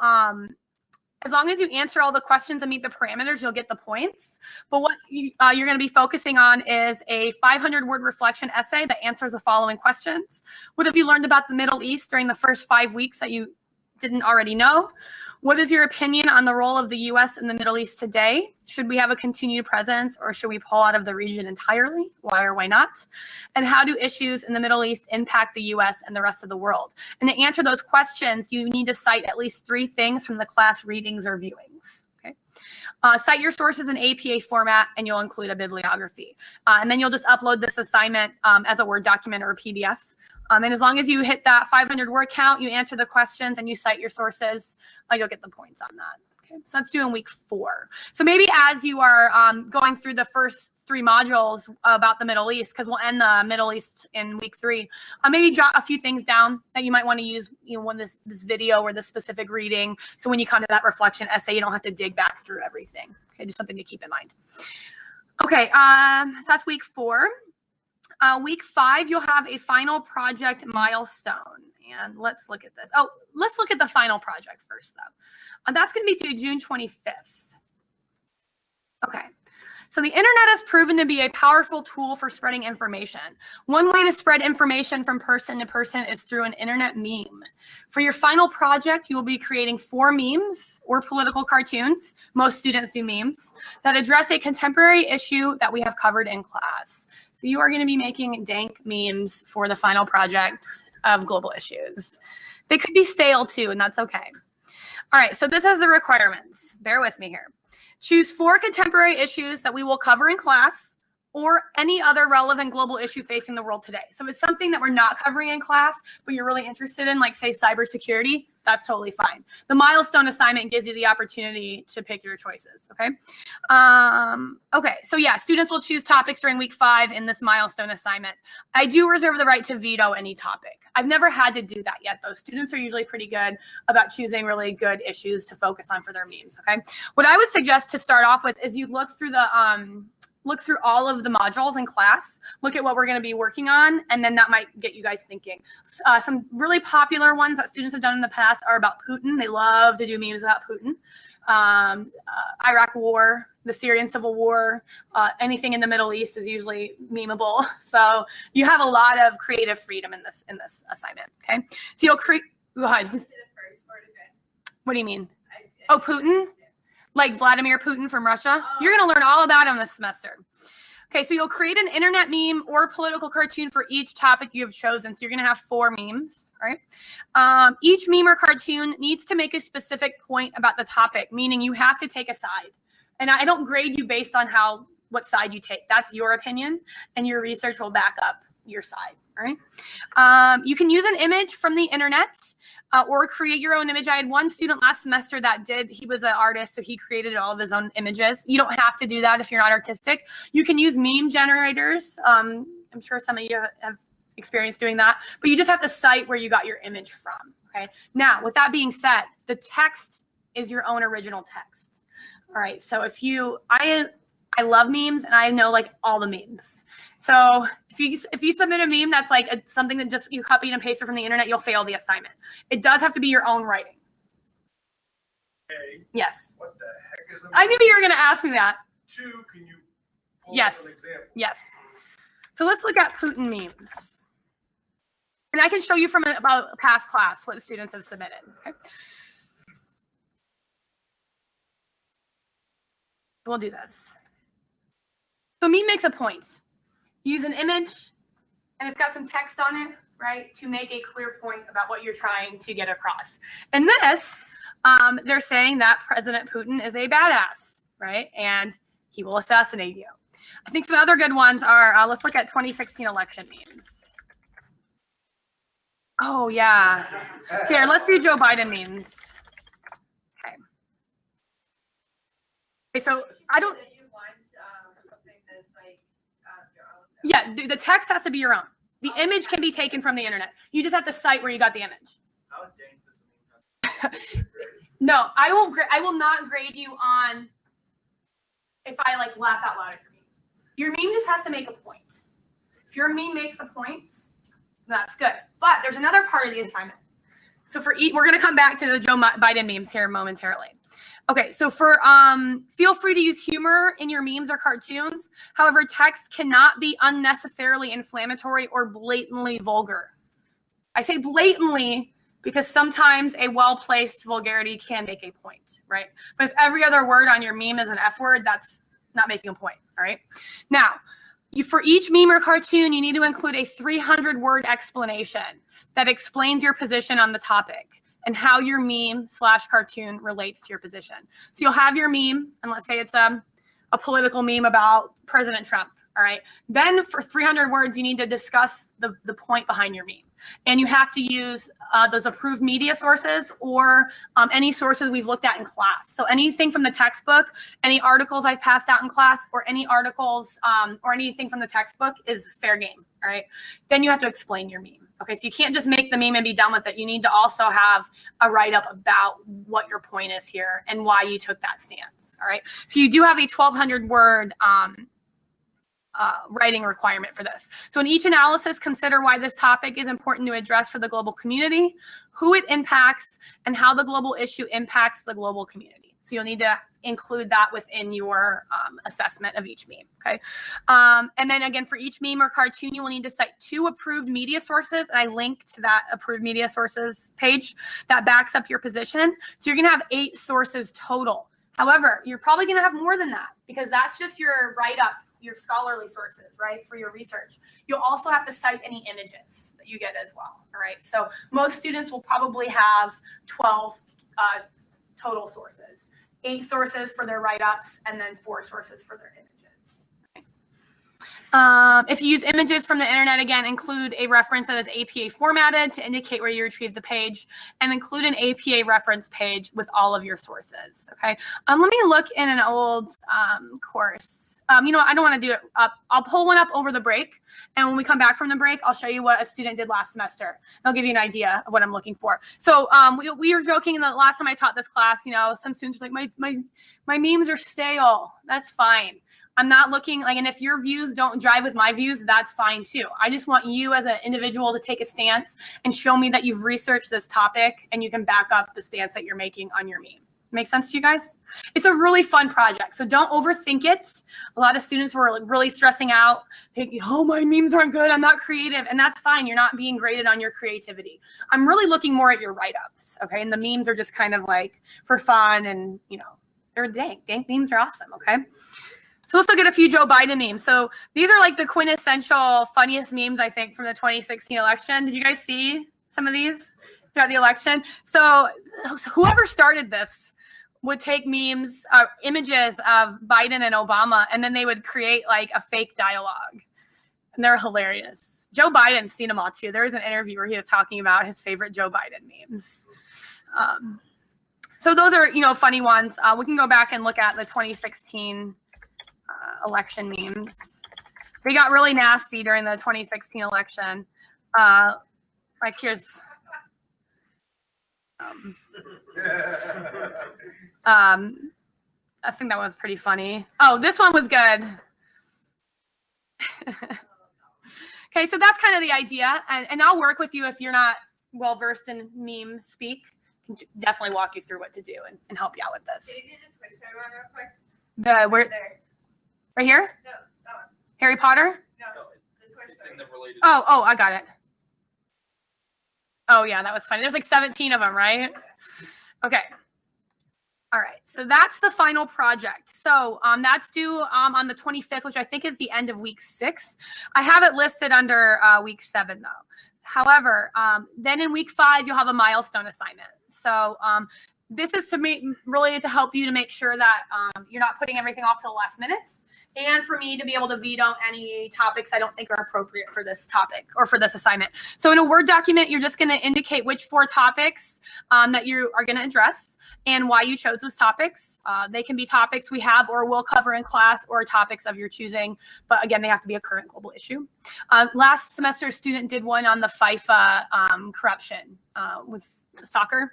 as long as you answer all the questions and meet the parameters, you'll get the points. But what you're going to be focusing on is a 500-word reflection essay that answers the following questions. What have you learned about the Middle East during the first 5 weeks that you didn't already know? What is your opinion on the role of the U.S. in the Middle East today? Should we have a continued presence or should we pull out of the region entirely? Why or why not? And how do issues in the Middle East impact the U.S. and the rest of the world? And to answer those questions, you need to cite at least 3 things from the class readings or viewings. Okay. Cite your sources in APA format and you'll include a bibliography. And then you'll just upload this assignment as a Word document or a PDF. And as long as you hit that 500 word count, you answer the questions and you cite your sources, you'll get the points on that. Okay, so that's due in week 4. So maybe as you are going through the first 3 modules about the Middle East, because we'll end the Middle East in week 3, maybe jot a few things down that you might want to use, when this video or this specific reading. So when you come to that reflection essay, you don't have to dig back through everything. Okay, just something to keep in mind. Okay, so that's week 4. Week 5, you'll have a final project milestone. And let's look at this. Oh, let's look at the final project first, though. That's going to be due June 25th. Okay. So the internet has proven to be a powerful tool for spreading information. One way to spread information from person to person is through an internet meme. For your final project, you will be creating 4 memes or political cartoons, most students do memes, that address a contemporary issue that we have covered in class. So you are going to be making dank memes for the final project of global issues. They could be stale too, and that's okay. All right, so this is the requirements. Bear with me here. Choose 4 contemporary issues that we will cover in class or any other relevant global issue facing the world today. So if it's something that we're not covering in class, but you're really interested in, like say cybersecurity, that's totally fine. The milestone assignment gives you the opportunity to pick your choices, okay? Okay, so yeah, students will choose topics during week 5 in this milestone assignment. I do reserve the right to veto any topic. I've never had to do that yet, though. Students are usually pretty good about choosing really good issues to focus on for their memes, okay? What I would suggest to start off with is you look through the look through all of the modules in class, look at what we're going to be working on, and then that might get you guys thinking. Some really popular ones that students have done in the past are about Putin. They love to do memes about Putin. Iraq war, the Syrian civil war, anything in the Middle East is usually memeable. So you have a lot of creative freedom in this assignment, okay? So you'll create, go ahead. What do you mean? Oh, Putin? Like Vladimir Putin from Russia. You're going to learn all about him this semester. Okay, so you'll create an internet meme or political cartoon for each topic you have chosen. So you're going to have 4 memes, all right? Each meme or cartoon needs to make a specific point about the topic, meaning you have to take a side. And I don't grade you based on what side you take. That's your opinion, and your research will back up your side, all right? You can use an image from the internet or create your own image. I had one student last semester that he was an artist, so he created all of his own images. You don't have to do that if you're not artistic. You can use meme generators. I'm sure some of you have experience doing that, but you just have to cite where you got your image from, okay? Now, with that being said, the text is your own original text. All right, so I love memes and I know like all the memes. So if you submit a meme that's like something that just you copy and paste it from the internet, you'll fail the assignment. It does have to be your own writing. Okay. Yes. What the heck is a meme? I knew you were going to ask me that. 2, can you pull Yes. up an example? Yes. So let's look at Putin memes. And I can show you from about past class what the students have submitted. Okay. We'll do this. So meme makes a point. Use an image, and it's got some text on it, right, to make a clear point about what you're trying to get across. And this, they're saying that President Putin is a badass, right, and he will assassinate you. I think some other good ones are, let's look at 2016 election memes. Oh, yeah. Here, let's do Joe Biden memes. Okay. Okay, so I don't... Yeah, the text has to be your own. The image can be taken from the internet. You just have to cite where you got the image. How dank does it mean? No, I will not grade you on if I like laugh out loud at your meme. Your meme just has to make a point. If your meme makes a point, that's good. But there's another part of the assignment. So for we're going to come back to the Joe Biden memes here momentarily. Okay, so for feel free to use humor in your memes or cartoons. However, text cannot be unnecessarily inflammatory or blatantly vulgar. I say blatantly because sometimes a well-placed vulgarity can make a point, right? But if every other word on your meme is an F word, that's not making a point, all right? Now, for each meme or cartoon, you need to include a 300-word explanation that explains your position on the topic and how your meme/cartoon relates to your position. So you'll have your meme, and let's say it's a political meme about President Trump, all right? Then for 300 words, you need to discuss the point behind your meme. And you have to use those approved media sources or any sources we've looked at in class. So anything from the textbook, any articles I've passed out in class, or any articles or anything from the textbook is fair game, all right? Then you have to explain your meme. Okay, so you can't just make the meme and be done with it. You need to also have a write-up about what your point is here and why you took that stance, all right? So you do have a 1,200-word writing requirement for this. So in each analysis, consider why this topic is important to address for the global community, who it impacts, and how the global issue impacts the global community. So you'll need to include that within your assessment of each meme, okay? And then again, for each meme or cartoon, you will need to cite 2 approved media sources, and I linked to that approved media sources page that backs up your position. So you're gonna have 8 sources total. However, you're probably gonna have more than that because that's just your write-up, your scholarly sources, right, for your research. You'll also have to cite any images that you get as well, all right? So most students will probably have 12 total sources, 8 sources for their write-ups, and then 4 sources for their images. If you use images from the internet, again, include a reference that is APA formatted to indicate where you retrieved the page, and include an APA reference page with all of your sources, okay? Let me look in an old course. You know, I don't want to do it up. I'll pull one up over the break, and when we come back from the break, I'll show you what a student did last semester. I'll give you an idea of what I'm looking for. So we were joking in the last time I taught this class, you know, some students were like, my memes are stale. That's fine. I'm not looking like, and if your views don't drive with my views, that's fine too. I just want you as an individual to take a stance and show me that you've researched this topic and you can back up the stance that you're making on your meme. Make sense to you guys? It's a really fun project, so don't overthink it. A lot of students were really stressing out, thinking, oh, my memes aren't good, I'm not creative, and that's fine. You're not being graded on your creativity. I'm really looking more at your write-ups, okay? And the memes are just kind of like for fun, and you know, they're dank. Dank memes are awesome, okay? So let's look at a few Joe Biden memes. So these are like the quintessential funniest memes, I think, from the 2016 election. Did you guys see some of these throughout the election? So whoever started this would take memes, images of Biden and Obama, and then they would create like a fake dialogue. And they're hilarious. Joe Biden's seen them all too. There was an interview where he was talking about his favorite Joe Biden memes. So those are, you know, funny ones. We can go back and look at the 2016 election memes. They got really nasty during the 2016 election. Like here's I think that was pretty funny. Oh, this one was good. Okay, so that's kind of the idea, and I'll work with you if you're not well versed in meme speak. I can definitely walk you through what to do and help you out with this. Can you do the Toy Story one real quick? The where? There. Right here? No, that one. Harry Potter? No, the Toy It's Story. in the related. Oh, I got it. Oh yeah, that was funny. There's like 17 of them, right? Okay. All right, so that's the final project. So that's due on the 25th, which I think is the end of week 6. I have it listed under week 7 though. However, then in week 5, you'll have a milestone assignment. So this is related to help you to make sure that you're not putting everything off to the last minute, and for me to be able to veto any topics I don't think are appropriate for this topic or for this assignment. So in a Word document, you're just going to indicate which 4 topics that you are going to address and why you chose those topics. They can be topics we have or will cover in class, or topics of your choosing, but again, they have to be a current global issue. Last semester, a student did one on the FIFA corruption with soccer.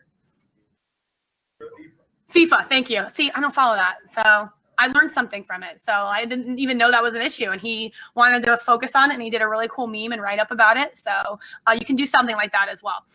FIFA, thank you. See, I don't follow that, so I learned something from it. So I didn't even know that was an issue. And he wanted to focus on it, and he did a really cool meme and write up about it. So you can do something like that as well.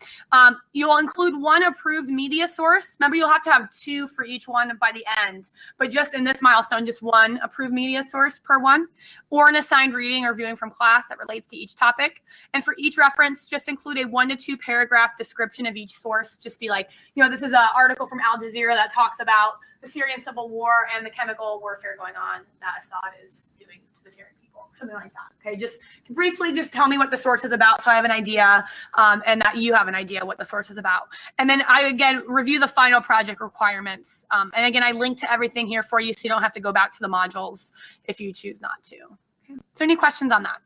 You'll include one approved media source. Remember, you'll have to have 2 for each one by the end. But just in this milestone, just 1 approved media source per one, or an assigned reading or viewing from class that relates to each topic. And for each reference, just include a 1 to 2 paragraph description of each source. Just be like, this is an article from Al Jazeera that talks about the Syrian civil war and the chemical warfare going on that Assad is doing to the Syrian people, something like that. Okay, just briefly, just tell me what the source is about, so I have an idea, and that you have an idea what the source is about. And then I again review the final project requirements. And again, I link to everything here for you, so you don't have to go back to the modules if you choose not to. Okay. So any questions on that?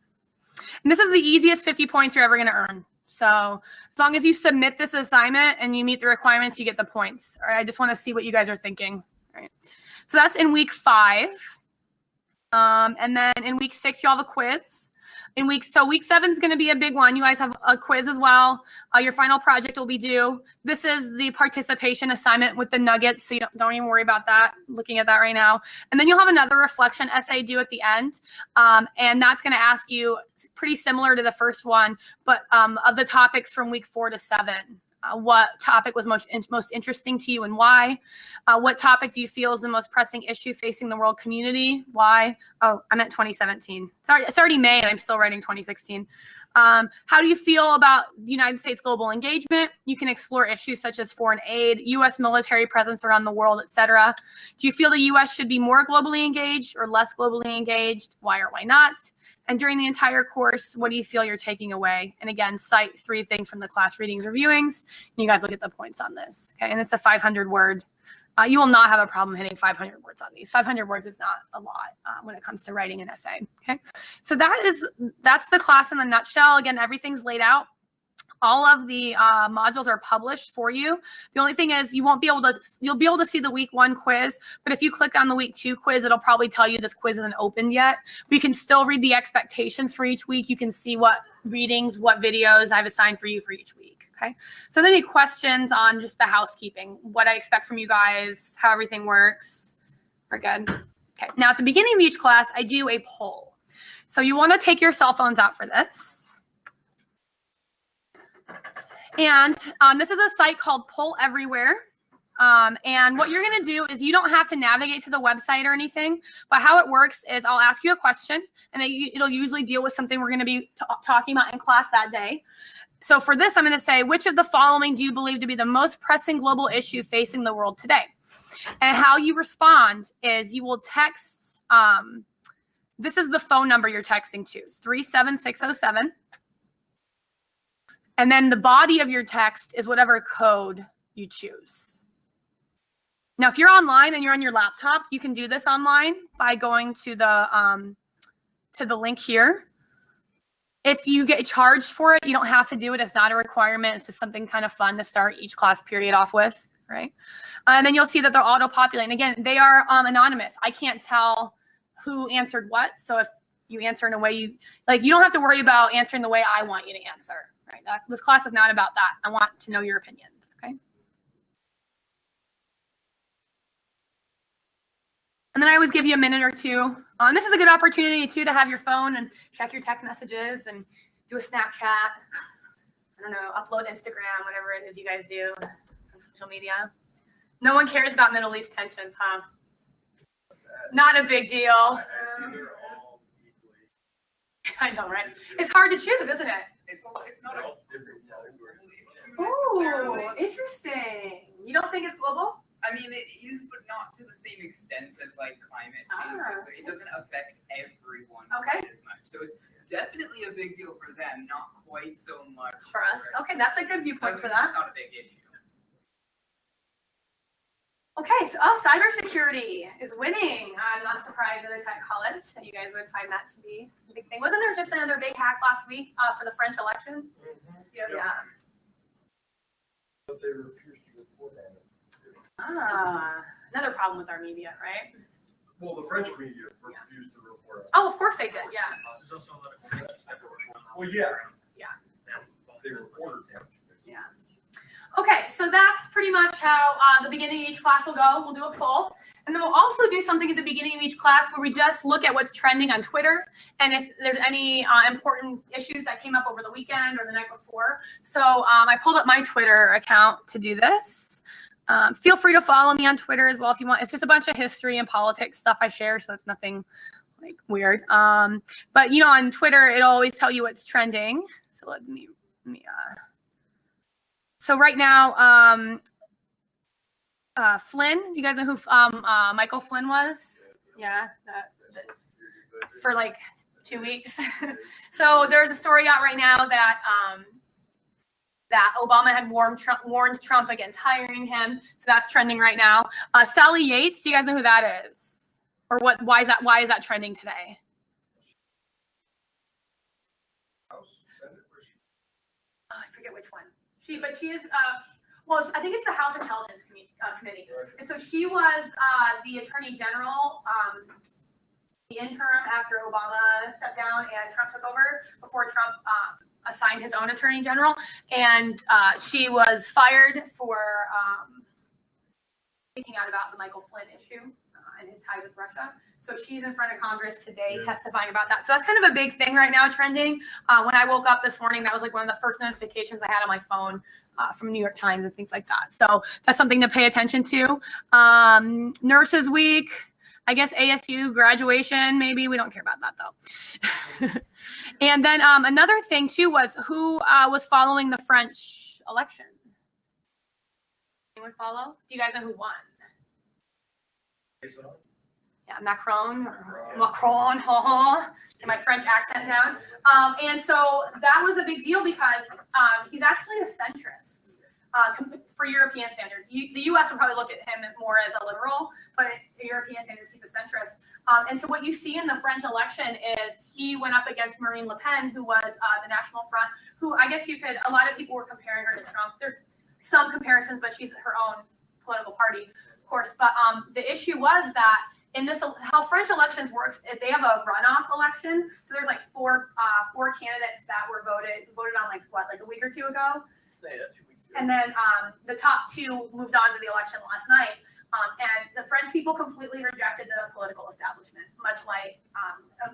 And this is the easiest 50 points you're ever going to earn. So as long as you submit this assignment and you meet the requirements, you get the points. All right, I just want to see what you guys are thinking. All right. So that's in week 5. And then in week 6, you'll have a quiz. Week 7 is going to be a big one. You guys have a quiz as well. Your final project will be due. This is the participation assignment with the nuggets, so you don't even worry about that. Looking at that right now. And then you'll have another reflection essay due at the end. And that's going to ask you, pretty similar to the first one, but of the topics from week 4 to 7. What topic was most interesting to you and why? What topic do you feel is the most pressing issue facing the world community? Why? Oh, I meant 2017. Sorry, it's already May and I'm still writing 2016. How do you feel about the United States global engagement? You can explore issues such as foreign aid, U.S. military presence around the world, etc. Do you feel the U.S. should be more globally engaged or less globally engaged? Why or why not? And during the entire course, what do you feel you're taking away? And again, cite 3 things from the class readings or viewings. And you guys will get the points on this. Okay, and it's a 500 word. You will not have a problem hitting 500 words on these. 500 words is not a lot when it comes to writing an essay. Okay, so that's the class in a nutshell. Again, everything's laid out. All of the modules are published for you. The only thing is you'll be able to see the week 1 quiz, but if you click on the week 2 quiz, it'll probably tell you this quiz isn't opened yet. But you can still read the expectations for each week. You can see what readings, what videos I've assigned for you for each week. Okay, so any questions on just the housekeeping, what I expect from you guys, how everything works? We're good. Okay, now at the beginning of each class, I do a poll. So you want to take your cell phones out for this. And this is a site called Poll Everywhere. And what you're going to do is you don't have to navigate to the website or anything, but how it works is I'll ask you a question, and it'll usually deal with something we're going to be talking about in class that day. So for this, I'm going to say, which of the following do you believe to be the most pressing global issue facing the world today? And how you respond is you will text, this is the phone number you're texting to, 37607. And then the body of your text is whatever code you choose. Now, if you're online and you're on your laptop, you can do this online by going to the link here. If you get charged for it, you don't have to do it. It's not a requirement. It's just something kind of fun to start each class period off with, right? And then you'll see that they're auto-populating. Again, they are anonymous. I can't tell who answered what. So if you answer in a way you don't have to worry about answering the way I want you to answer, right? This class is not about that. I want to know your opinions, okay? And then I always give you a minute or two. This is a good opportunity, too, to have your phone and check your text messages and do a Snapchat. I don't know, upload Instagram, whatever it is you guys do on social media. No one cares about Middle East tensions, huh? Not a big deal. I know, right? It's hard to choose, isn't it? It's not a different. Ooh, interesting. You don't think it's global? I mean, it is, but not to the same extent as like climate change. It doesn't affect everyone quite as much. So it's definitely a big deal for them, not quite so much for us. Okay, that's a good viewpoint for that. It's not a big issue. Okay, so cybersecurity is winning. I'm not surprised at a tech college that you guys would find that to be a big thing. Wasn't there just another big hack last week for the French election? Mm-hmm. Yeah. But they refused to report on it. Another problem with our media, right? Well, the French media refused to report on it. Oh, of course they did, yeah. There's also a lot of sanctions that were going on. Well, yeah. Yeah. They reported it. Yeah. Okay, so that's pretty much how the beginning of each class will go. We'll do a poll. And then we'll also do something at the beginning of each class where we just look at what's trending on Twitter and if there's any important issues that came up over the weekend or the night before. So I pulled up my Twitter account to do this. Feel free to follow me on Twitter as well if you want. It's just a bunch of history and politics stuff I share, so it's nothing like weird. But, you know, on Twitter, it'll always tell you what's trending. So let me so right now, Flynn, you guys know who Michael Flynn was? Yeah, for like 2 weeks. So there's a story out right now that that Obama had warned Trump against hiring him. So that's trending right now. Sally Yates, do you guys know who that is? Or what? Why is that trending today? Oh, I forget which one. But she is, well, I think it's the House Intelligence Committee. And so she was the Attorney General, the interim after Obama stepped down and Trump took over, before Trump assigned his own Attorney General. And she was fired for speaking out about the Michael Flynn issue and his ties with Russia. So she's in front of Congress today testifying about that. So that's kind of a big thing right now trending. When I woke up this morning, that was like one of the first notifications I had on my phone from New York Times and things like that. So that's something to pay attention to. Nurses Week, I guess ASU graduation, maybe. We don't care about that though. And then another thing too was who was following the French election. Anyone follow? Do you guys know who won? Yeah, Macron, get my French accent down. And so that was a big deal because he's actually a centrist for European standards. The U.S. would probably look at him more as a liberal, but European standards, he's a centrist. And so what you see in the French election is he went up against Marine Le Pen, who was the National Front, who I guess a lot of people were comparing her to Trump. There's some comparisons, but she's her own political party, of course. But the issue was that in this, how French elections works, they have a runoff election. So there's like four candidates that were voted on like a week or two ago. Yeah, 2 weeks ago. And then the top two moved on to the election last night. And the French people completely rejected the political establishment, much like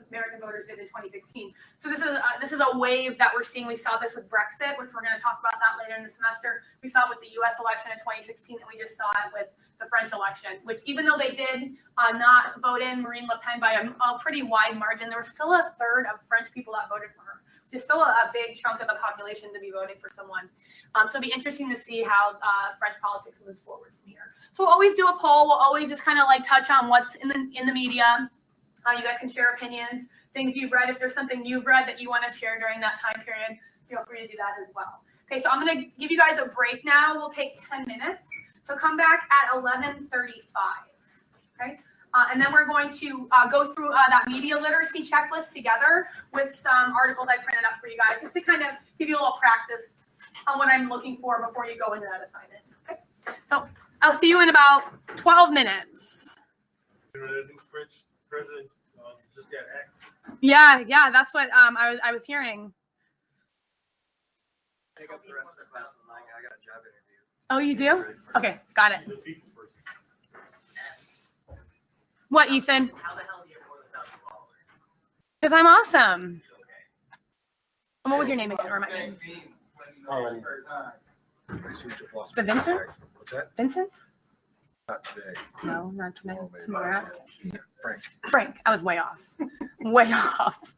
American voters did in 2016. So this is a wave that we're seeing. We saw this with Brexit, which we're going to talk about that later in the semester. We saw it with the U.S. election in 2016, and we just saw it with the French election, which even though they did not vote in Marine Le Pen by a pretty wide margin, there was still a third of French people that voted for her. There's still a big chunk of the population to be voting for someone. So it'll be interesting to see how French politics moves forward from here. So we'll always do a poll. We'll always just kind of like touch on what's in the media. You guys can share opinions, things you've read. If there's something you've read that you want to share during that time period, feel free to do that as well. Okay, so I'm going to give you guys a break now. We'll take 10 minutes. So come back at 11:35. Okay. And then we're going to go through that media literacy checklist together with some articles I printed up for you guys, just to kind of give you a little practice on what I'm looking for before you go into that assignment. Okay? So I'll see you in about 12 minutes. You know, the new French president just got hacked. Yeah, that's what I was hearing. Pick up the rest of the class and I got a job interview. Oh, you do? Okay, got it. What, Ethan? How the hell do you have more than 1,000 followers? Because I'm awesome. And what was your name again? Remind me. I seem to have lost The my Vincent? track. What's that? Vincent? Not today. No, not tonight. Oh, maybe. Tomorrow. Yeah, Frank. Frank. I was way off. Way off.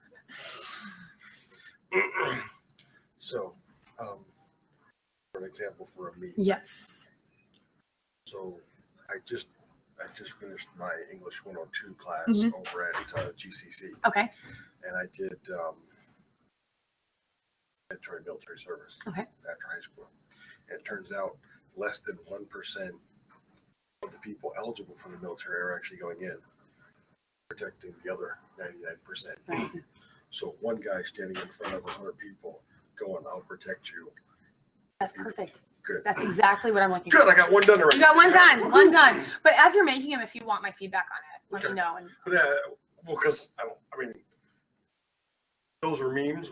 So, for an example for a meeting. Yes. So, I just finished my English 102 class Mhm. over at GCC, Okay. and I did mandatory military service Okay. after high school. And it turns out less than 1% of the people eligible for the military are actually going in, protecting the other 99%. Right. So one guy standing in front of 100 people going, "I'll protect you." That's perfect. Good. That's exactly what I'm looking for. Good. I got one done already. You got one done. Woo-hoo. One done. But as you're making them, if you want my feedback on it, let me Okay. know. And But, well, because I mean, those were memes.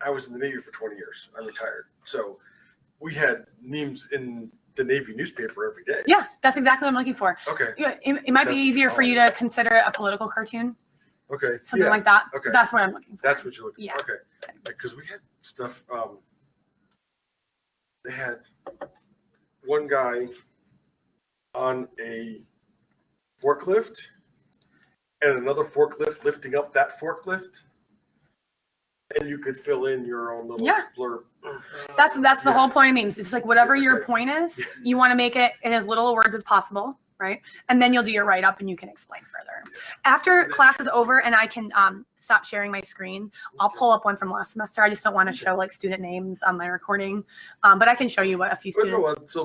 I was in the Navy for 20 years. I'm retired. So we had memes in the Navy newspaper every day. Yeah, that's exactly what I'm looking for. Okay. It might be That's- easier for you to consider a political cartoon, Okay. something yeah. like that. Okay. That's what I'm looking for. That's what you're looking Yeah. for. Okay. Because we had stuff. They had one guy on a forklift and another forklift lifting up that forklift. And you could fill in your own little Yeah. blurb. That's the Yeah. whole point of memes. It's like whatever your Okay. point is, you want to make it in as little words as possible, right? And then you'll do your write up and you can explain further. After class is over and I can stop sharing my screen, I'll pull up one from last semester. I just don't want to show like student names on my recording, but I can show you what a few But no, students.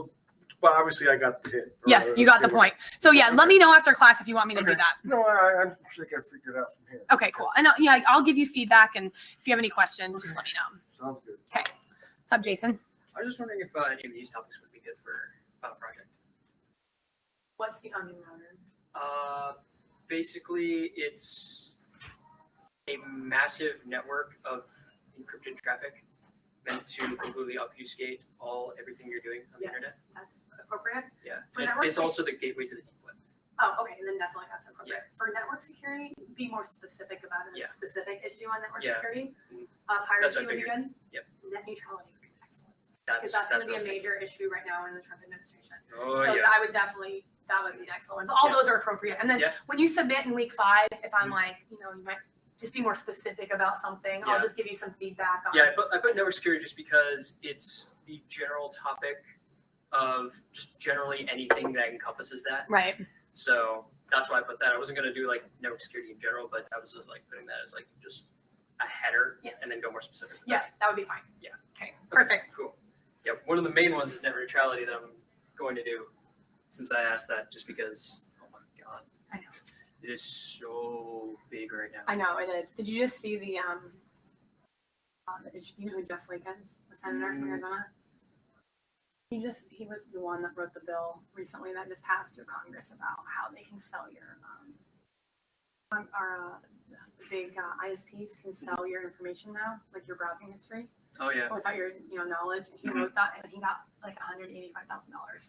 but obviously I got the hit. Yes, you got the point. So yeah, let me know after class if you want me to do Okay. that. No, I'm sure I can figure it out from here. Okay, cool. And I'll give you feedback, and if you have any questions, just let me know. Sounds good. What's up, Jason? I was just wondering if any of these topics would be good for a project. What's the onion router? Basically, it's a massive network of encrypted traffic meant to completely obfuscate everything you're doing on the internet. Yes, that's appropriate. Yeah, For it's network also the gateway to the deep web. Oh, okay, then definitely that's appropriate. For network security, be more specific about a Yeah. specific issue on network Yeah. security. Mhm. Piracy what I would be figured. good. Yep. Net neutrality would be excellent. That's Because that's going to be what I a was thinking. major issue right now in the Trump administration. Oh So yeah. I would definitely, that would be excellent. But all Yeah. those are appropriate. And then Yeah. when you submit in week 5, if I'm Mhm. like, you might just be more specific about something, I'll Yeah. just give you some feedback on Yeah, I put network security just because it's the general topic of just generally anything that encompasses that. Right. So that's why I put that. I wasn't gonna do like network security in general, but I was just like putting that as like just a header Yes. and then go more specific. with Yes, that would be fine. Yeah. Okay, that. perfect. Cool. Yeah, one of the main ones is net neutrality that I'm going to do since I asked that just because, oh my God. I know. It is so big right now. I know it is. Did you just see the you know who Jeff Flake is, the senator from Arizona? He was the one that wrote the bill recently that just passed through Congress about how they can sell your the big ISPs can sell your information now, like your browsing history, Oh yeah. without your knowledge. And he wrote that, and he got like $185,000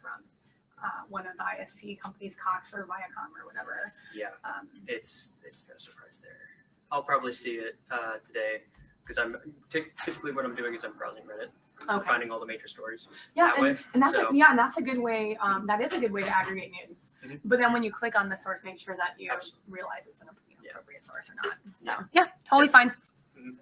from one of the ISP companies, Cox or Viacom or whatever. Yeah. It's no surprise there. I'll probably see it today because I'm typically what I'm doing is I'm browsing Reddit, Okay. finding all the major stories. Yeah, that way, and that's so- and that's a good way. That is a good way to aggregate news. Mhm. But then when you click on the source, make sure that you Absolutely. realize it's an Yeah. appropriate source or not. So yeah, totally fine. Mhm.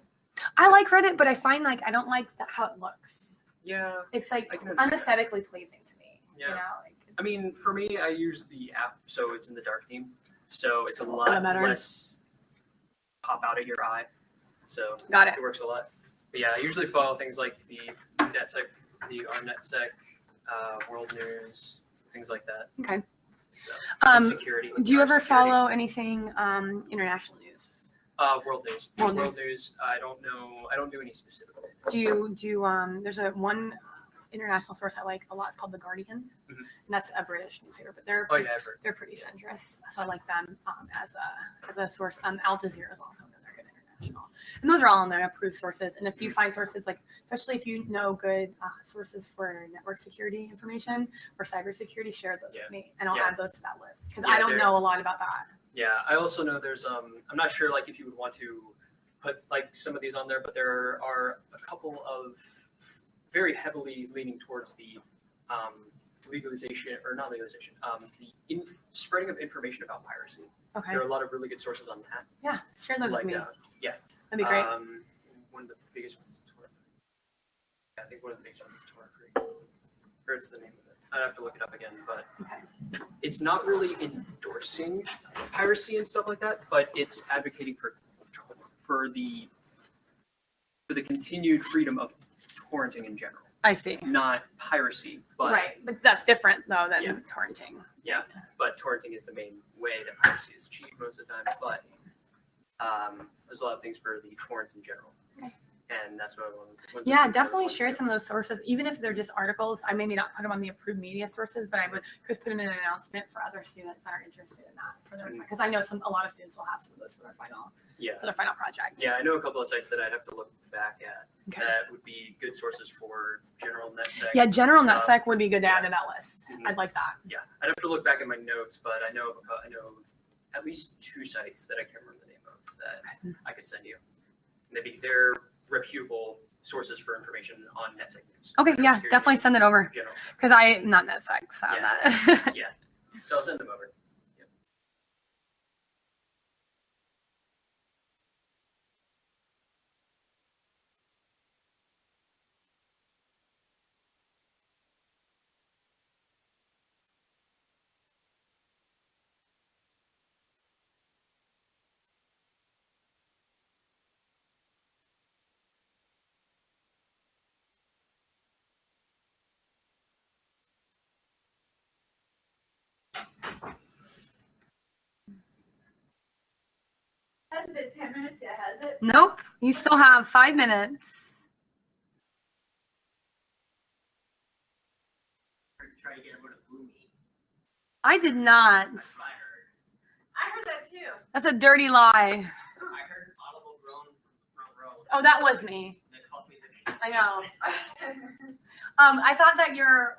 I like Reddit, but I find like I don't like how it looks. Yeah. It's like I can understand that. unaesthetically pleasing to me. Yeah. You know, like I mean, for me, I use the app, so it's in the dark theme, so it's a little lot better. less pop out at your eye. So got it. it works a lot. But yeah, I usually follow things like the NetSec, the RNetSec, World News, things like that. Okay. So and Um, security. do you or ever security. follow anything international news? World News? World World News. News. I don't know. I don't do any specific. Do you there's one international source I like a lot. It's called The Guardian, Mhm. and that's a British newspaper, but they're Oh yeah, I've heard. they're pretty centrist, so I like them as a source. Al Jazeera is also another good international, and those are all on their approved sources. And if you find sources like, especially if you know good sources for network security information or cybersecurity, share those Yeah. with me, and I'll Yeah. add those to that list because Yeah, I don't they're- know a lot about that. Yeah, I also know there's I'm not sure like if you would want to put like some of these on there, but there are a couple of very heavily leaning towards the legalization or not legalization, the spreading of information about piracy. Okay, There are a lot of really good sources on that. yeah, share those Like with me. yeah, That'd be great. one of the biggest ones is Tor. I think one of the biggest ones is Tor Free. Or it's the name of it. I'd have to look it up again, but Okay, it's not really endorsing piracy and stuff like that, but it's advocating for the continued freedom of torrenting in general, I see. not piracy, but Right, but that's different though than Yeah. torrenting. but torrenting is the main way that piracy is achieved most of the time. But there's a lot of things for the torrents in general, Okay. and that's what I want. Yeah, definitely share some of those sources, even if they're just articles. I maybe not put them on the approved media sources, but I could put them in an announcement for other students that are interested in that for their, because I know a lot of students will have some of those for their final Yeah. for the final project. Yeah, I know a couple of sites that I'd have to look back at Okay. that would be good sources for general NetSec. Yeah, general stuff. NetSec would be good to add Yeah. to that list. Mhm. I'd like that. Yeah, I'd have to look back at my notes, but I know at least 2 sites that I can't remember the name of that I could send you. Maybe they're reputable sources for information on NetSec news. Okay, yeah, Security, definitely send it over General. because I'm not NetSec, so Yeah. that. Yeah, so I'll send them over. Yep. Has it been 10 minutes yet, has it? Nope, you still have 5 minutes. Try to get him to boo me. I did not. That's what I heard. I heard that too. That's a dirty lie. I heard an audible groan from the front row. Oh, that was me. And they called me the I know. I thought that your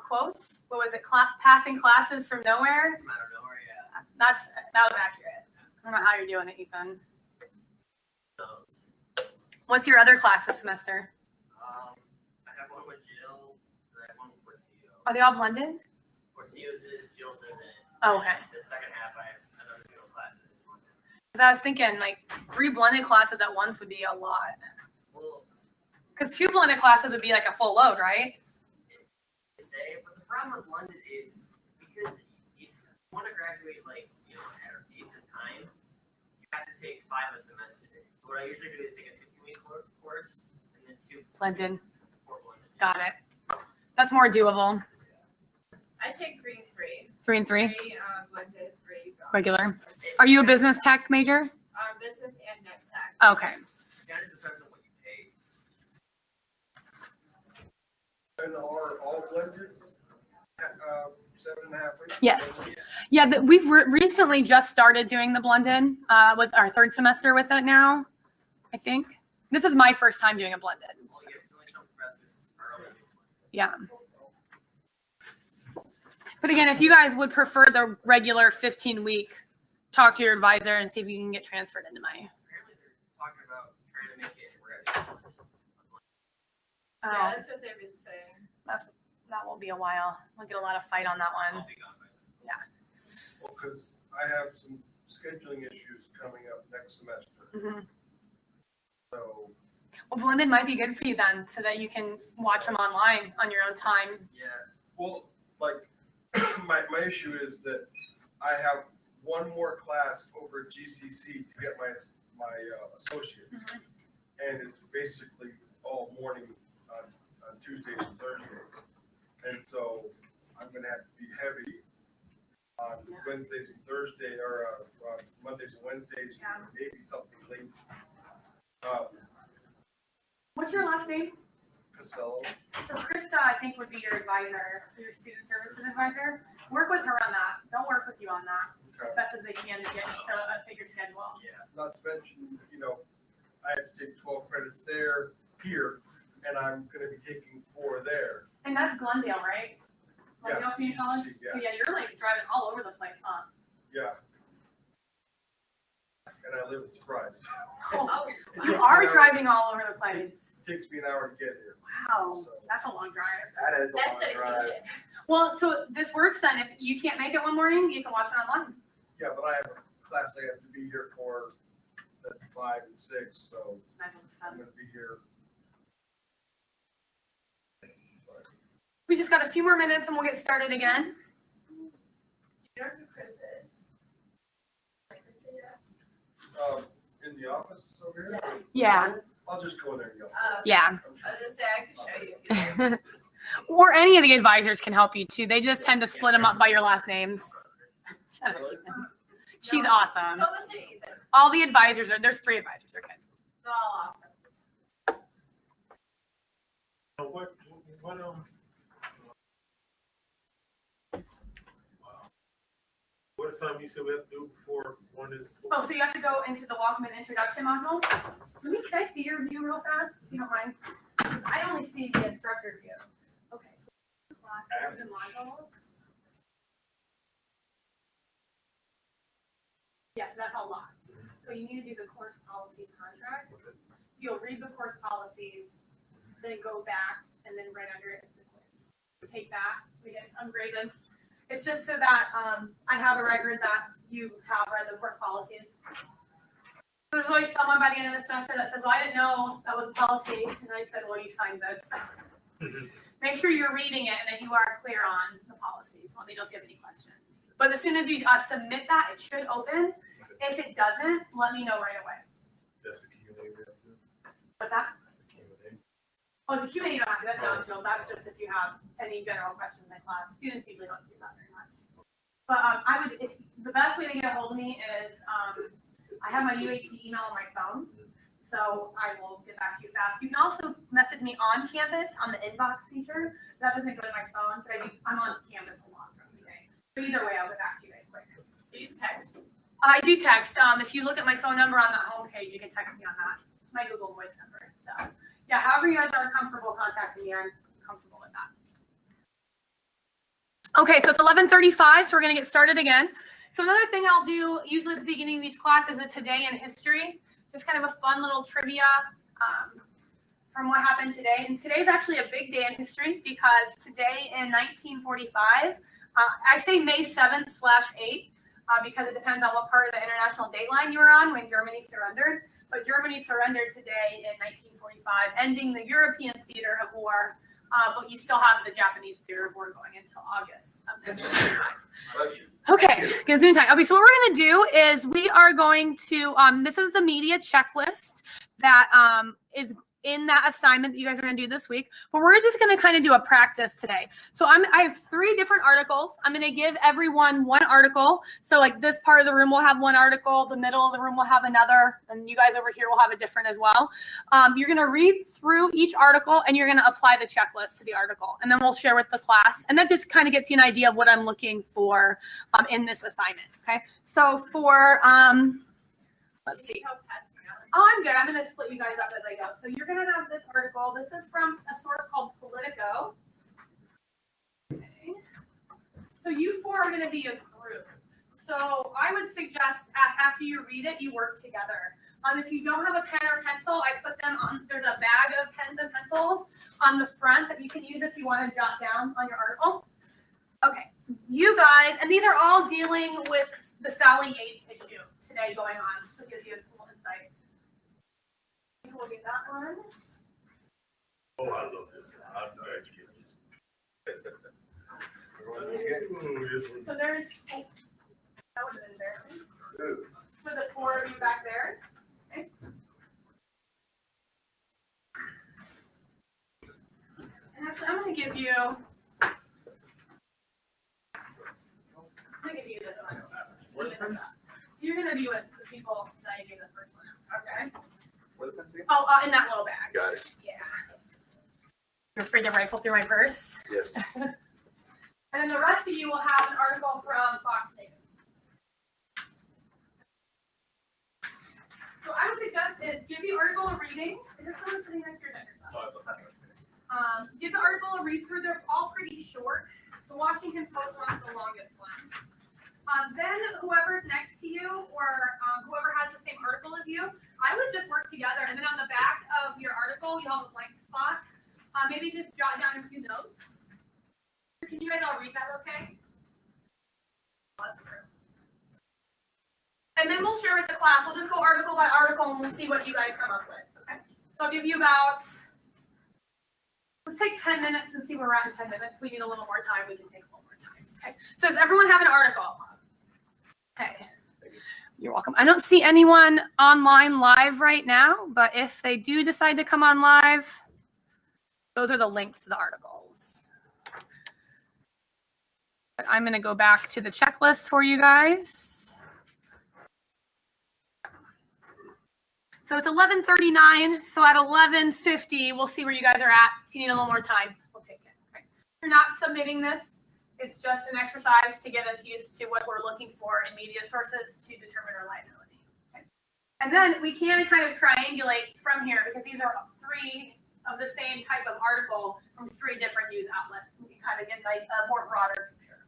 quotes, what was it, passing classes from nowhere? I don't know where, yeah. That was accurate. I don't know how you're doing it, Ethan. Those. What's your other class this semester? I have one with Jill, and I have one with Portillo. Are they all blended? Portillo's is, Jill's isn't. Oh, okay. The second half, I have another Jill class. Because I was thinking like 3 blended classes at once would be a lot. Well, Because 2 blended classes would be like a full load, right? to say, but the problem with blended is because if you want to graduate like at a decent time, you have to take 5 a semester. So what I usually do is take a 15-week course and then 2 Blended. 4 blended. Got it. That's more doable. I take 3 and 3. 3 and 3, 3 blended, 3 regular. Are you a business tech major? Business and NetSec. Okay. It kind of depends on what you take. And are all blended, 7.5 weeks? Yes. Yeah, we've recently just started doing the blended with our 3rd semester with it now, I think. This is my first time doing a blended. Well, yeah, only some professors are only Yeah. But again, if you guys would prefer the regular 15-week, talk to your advisor and see if you can get transferred into my. Apparently, they're talking about trying to make it ready. Yeah, that's what they've been saying. That will be a while. We'll get a lot of fight on that I'll one. be gone by then. Well, because I have some scheduling issues coming up next semester. Mhm. So, Well, blended might be good for you then, so that you can watch them online on your own time. Yeah. well, like, my issue is that I have one more class over at GCC to get my associates. Mhm. And it's basically all morning on Tuesdays and Thursdays. And so I'm gonna have to be heavy on Wednesdays and Thursdays, or Mondays and Wednesdays, Yeah. maybe something late. What's your last name? Costello. So Krista, I think, would be your advisor, your student services advisor. Work with her on that. They'll work with you on that Okay. as best as they can to get to a figured schedule. Not to mention, I have to take 12 credits here, and I'm gonna be taking 4 there. And that's Glendale, right? Glendale Yeah, Community College? GCC, yeah. So yeah, you're like driving all over the place, huh? Yeah. And I live in Surprise. Oh, It You takes are me an hour- driving all over the place. It takes me an hour to get here. Wow, So- that's a long drive. That is that's dedication. Well, so this works then. If you can't make it one morning, you can watch it online. Yeah, but I have a class I have to be here for at 5 and 6, so I'm gonna be here. We just got a few more minutes and we'll get started again. You know who Chris is? In the office over here? Yeah. I'll just go in there and yell. Yeah. I'm I sure. was gonna say, I can show you. Or any of the advisors can help you too. They just tend to split them up by your last names. Shut up, Ethan. She's awesome. Don't listen to Ethan. All the advisors there's 3 advisors. They're good. They're all awesome. What assignment you said we have to do before one is? Oh, so you have to go into the welcome and introduction module. Can I see your view real fast, if you don't mind? 'Cause I only see the instructor view. Okay, so class the module. Yeah, so that's all locked. So you need to do the course policies contract. So you'll read the course policies, then go back, and then right under it is the quiz. Take that, we get it ungraded. It's just so that I have a record that you have read the course policies. There's always someone by the end of the semester that says, well, I didn't know that was a policy. And I said, well, you signed this. Make sure you're reading it and that you are clear on the policies. Let me know if you have any questions. But as soon as you submit that, it should open. If it doesn't, let me know right away. That's the Q&A we have to do. What's that? The Q&A. Oh, the Q&A you don't have to. That's not optional. That's just if you have any general questions in class. Students usually don't use that very much. But I would, if the best way to get a hold of me is I have my UAT email on my phone, so I will get back to you fast. You can also message me on campus on the inbox feature. That doesn't go to my phone, but I'm on campus a lot from today. So either way, I'll get back to you guys quick. Do you text? I do text. If you look at my phone number on the homepage, you can text me on that. It's my Google Voice number. So yeah, however you guys are comfortable contacting me, I'm comfortable with that. Okay, so it's 11:35, so we're gonna get started again. So another thing I'll do usually at the beginning of each class is a today in history. Just kind of a fun little trivia from what happened today. And today's actually a big day in history because today in 1945, I say May 7th/8 because it depends on what part of the international date line you were on when Germany surrendered. But Germany surrendered today in 1945, ending the European theater of war. But you still have the Japanese theater of war going until August of 1945. Okay, gives me time. Okay, so what we're going to do is we are going to, this is the media checklist that is in that assignment that you guys are going to do this week. But we're just going to kind of do a practice today. So I have 3 different articles. I'm going to give everyone one article. So like this part of the room will have one article. The middle of the room will have another. And you guys over here will have a different as well. You're going to read through each article and you're going to apply the checklist to the article. And then we'll share with the class. And that just kind of gets you an idea of what I'm looking for in this assignment. Okay. So for, let's see. Oh, I'm good. I'm going to split you guys up as I go. So you're going to have this article. This is from a source called Politico. Okay. So you 4 are going to be a group. So I would suggest after you read it, you work together. If you don't have a pen or pencil, I put them on, there's a bag of pens and pencils on the front that you can use if you want to jot down on your article. Okay. You guys, and these are all dealing with the Sally Yates issue today going on. To give you a little insight. So we'll get that one. Oh, I love this one. I'm glad you get this one. So there's, oh, that would have been embarrassing. So the 4 of you back there. Okay. And actually, I'm going to give you this one. You're going to be with the people that I gave the first one out. Okay. Oh, in that little bag. Got it. Yeah. You're afraid to rifle through my purse? Yes. And then the rest of you will have an article from Fox News. So I would suggest is give the article a reading. Is there someone sitting next to your desk? Give the article a read through. They're all pretty short. The Washington Post one's the longest one. Then whoever's next to you or whoever has the same article as you, I would just work together. And then on the back of your article, you have a blank spot. Maybe just jot down a few notes. Can you guys all read that okay? That's true. And then we'll share with the class. We'll just go article by article and we'll see what you guys come up with. Okay. So I'll give you about, let's take 10 minutes and see where we're at in 10 minutes. If we need a little more time, we can take a little more time. Okay. So does everyone have an article? Okay. You're welcome. I don't see anyone online live right now, but if they do decide to come on live, those are the links to the articles. But I'm going to go back to the checklist for you guys. So it's 11:39. So at 11:50, we'll see where you guys are at. If you need a little more time, we'll take it. Okay. If you're not submitting this, It's just an exercise to get us used to what we're looking for in media sources to determine reliability. Okay. And then we can kind of triangulate from here because these are 3 of the same type of article from 3 different news outlets. We can kind of get like a more broader picture.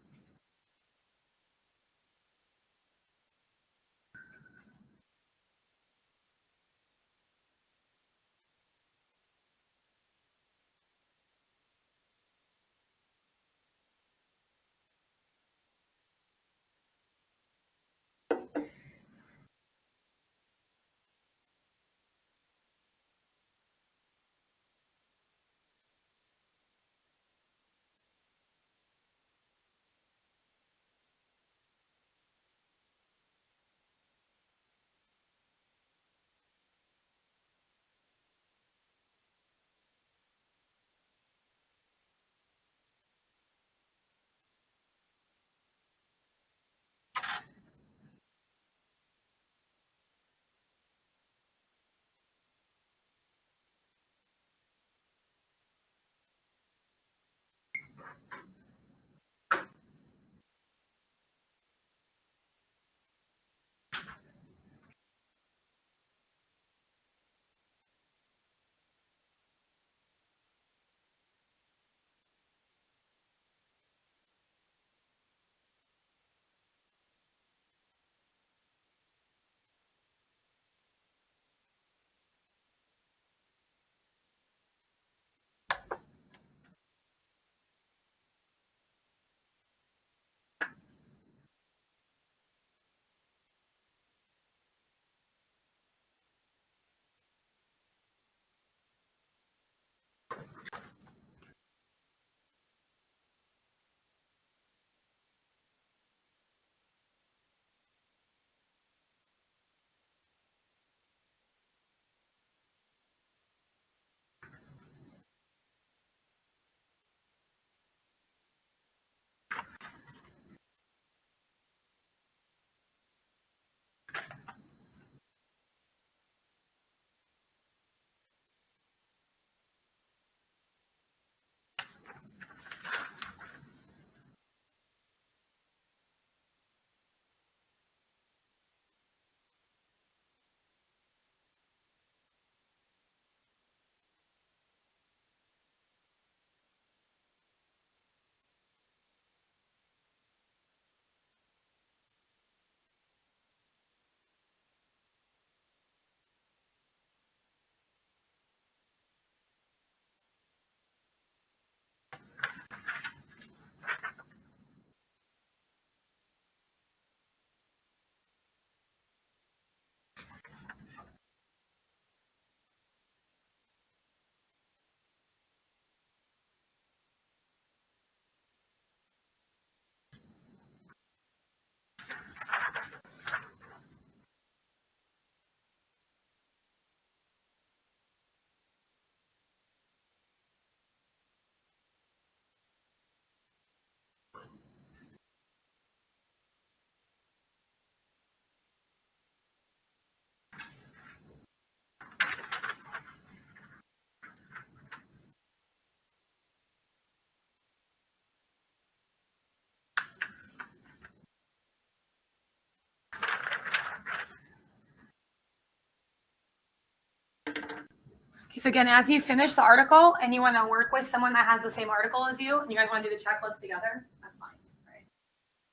Okay, so again, as you finish the article and you want to work with someone that has the same article as you, and you guys want to do the checklist together, that's fine, right?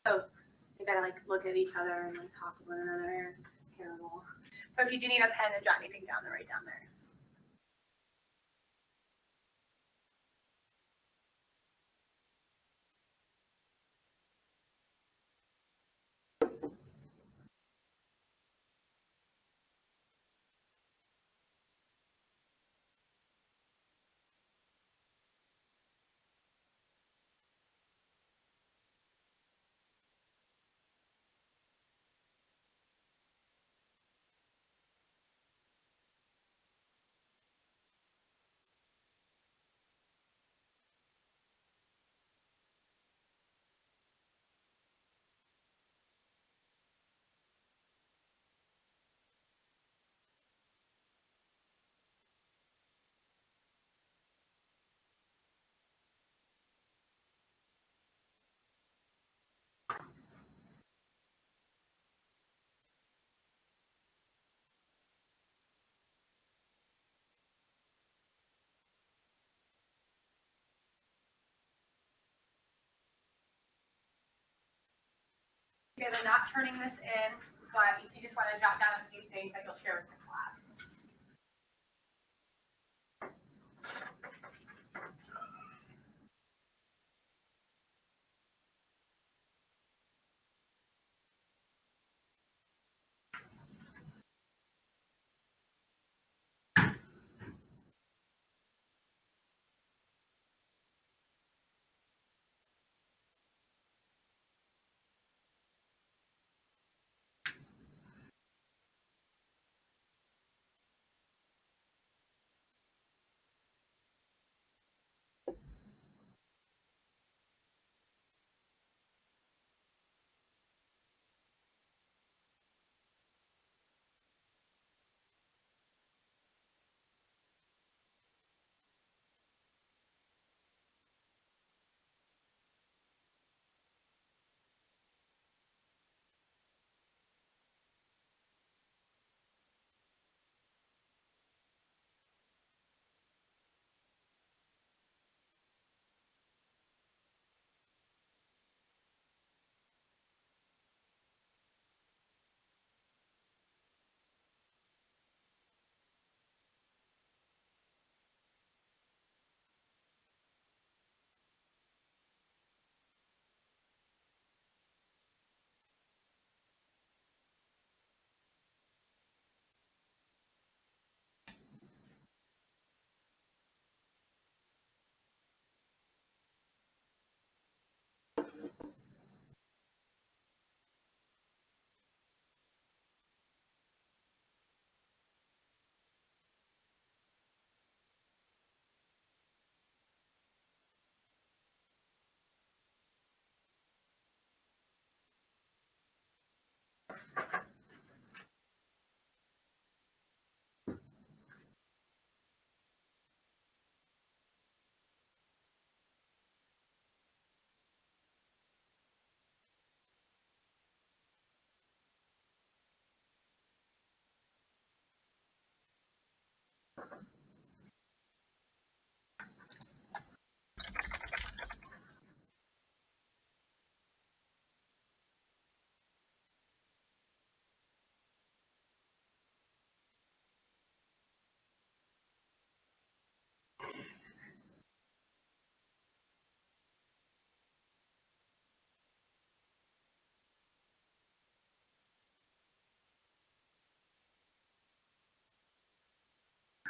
So you gotta like look at each other and like talk to one another. It's terrible. But if you do need a pen and jot anything down, then write down there. You guys are not turning this in, but if you just want to jot down a few things that you'll share with the class.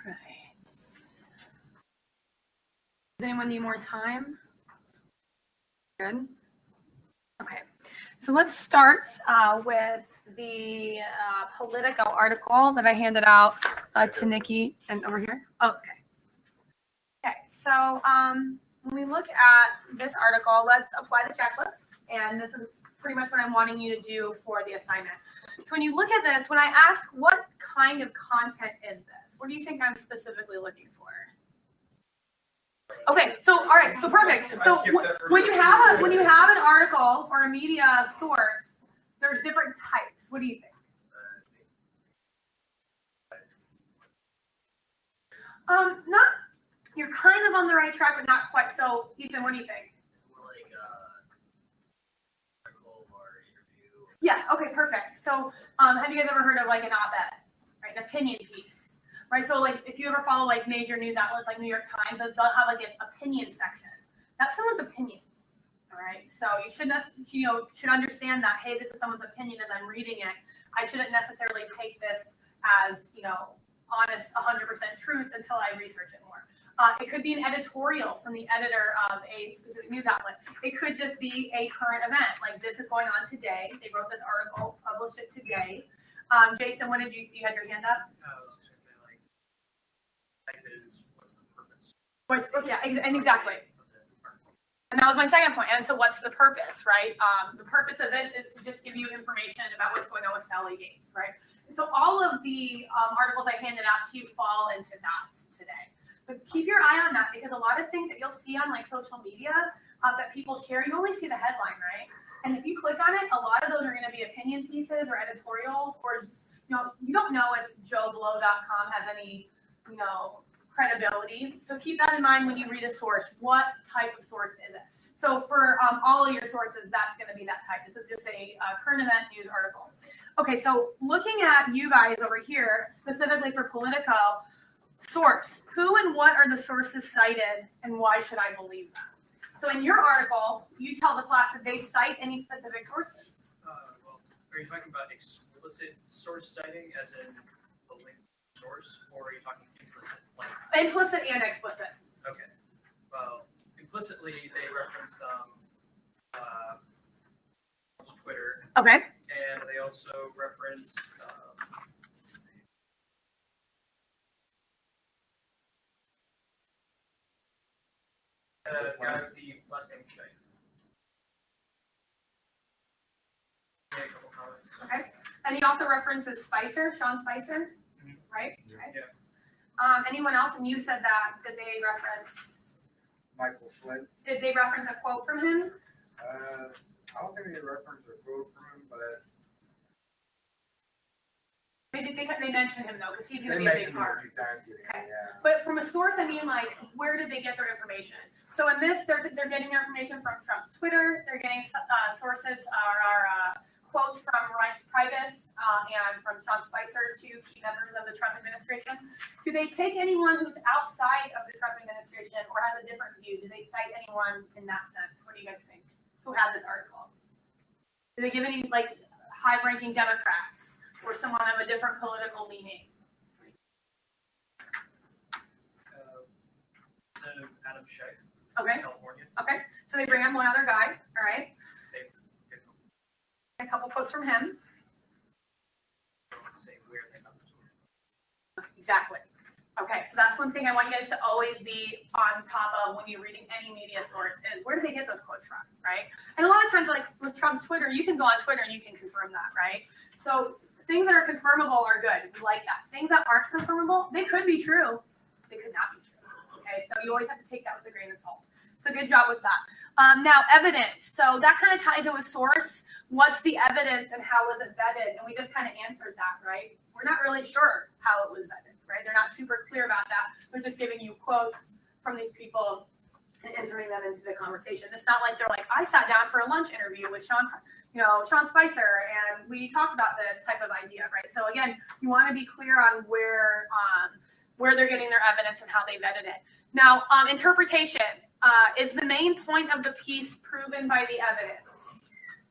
Right. Does anyone need more time? Good. Okay. So let's start with the Politico article that I handed out to Nikki and over here. Oh, okay. Okay. So when we look at this article, let's apply the checklist. And this is pretty much what I'm wanting you to do for the assignment. So when you look at this, when I ask what kind of content is this, what do you think I'm specifically looking for? Okay, so all right, so perfect. So when you have an article or a media source, there's different types. What do you think? Not you're kind of on the right track, but not quite. So Ethan, what do you think? Like article or interview. Yeah. Okay. Perfect. So have you guys ever heard of like an op-ed, right? An opinion piece. Right, so like if you ever follow like major news outlets like New York Times, they'll have like an opinion section. That's someone's opinion, all right? So you should understand that, hey, this is someone's opinion as I'm reading it. I shouldn't necessarily take this as honest 100% truth until I research it more. It could be an editorial from the editor of a specific news outlet. It could just be a current event, like this is going on today. They wrote this article, published it today. Jason, what did you had your hand up? What's the purpose? And exactly. And that was my second point. And so what's the purpose, right? The purpose of this is to just give you information about what's going on with Sally Gates, right? And so all of the articles I handed out to you fall into that today. But keep your eye on that because a lot of things that you'll see on like social media that people share, you only see the headline, right? And if you click on it, a lot of those are going to be opinion pieces or editorials or just, you don't know if joeblow.com has any, credibility. So keep that in mind when you read a source. What type of source is it? So for all of your sources, that's going to be that type. This is just a current event news article. Okay, so looking at you guys over here, specifically for Politico, source. Who and what are the sources cited, and why should I believe them? So in your article, you tell the class that they cite any specific sources. Well, are you talking about explicit source citing, as in the link source, or are you talking implicit? Like Implicit and explicit. okay. Well, implicitly they referenced Twitter, Okay. and they also referenced guy with the last name Shane. Yeah, a couple comments. Okay. And he also references Spicer, Sean Spicer, right? Yeah. Okay. Yeah. Anyone else? And you said that, did they reference, Michael Flint. did they reference a quote from him? I don't think they referenced a quote from him, but They mentioned him though, because he's they going to be a big mentioned him a part. few times today, Okay. yeah. But from a source, I mean, like, where did they get their information? So in this, they're getting their information from Trump's Twitter. They're getting sources are quotes from Reince Priebus and from Sean Spicer, two key members of the Trump administration. Do they take anyone who's outside of the Trump administration or has a different view? Do they cite anyone in that sense? What do you guys think? Who had this article? Do they give any like high-ranking Democrats or someone of a different political leaning? Senator Adam Schiff, Okay. California. Okay, so they bring up one other guy. All right, They a couple quotes from him. say where they got the source. Exactly. Okay, so that's one thing I want you guys to always be on top of when you're reading any media source is where do they get those quotes from, right? And a lot of times, like with Trump's Twitter, you can go on Twitter and you can confirm that, right? So things that are confirmable are good. We like that. Things that aren't confirmable, they could be true. They could not be true. Okay, so you always have to take that with a grain of salt. So good job with that. Now, evidence. So that kind of ties in with source. What's the evidence and how was it vetted? And we just kind of answered that, right? We're not really sure how it was vetted, right? They're not super clear about that. They're just giving you quotes from these people and entering them into the conversation. It's not like they're like, I sat down for a lunch interview with Sean Spicer, and we talked about this type of idea, right? So again, you want to be clear on where they're getting their evidence and how they vetted it. Now, interpretation is the main point of the piece proven by the evidence.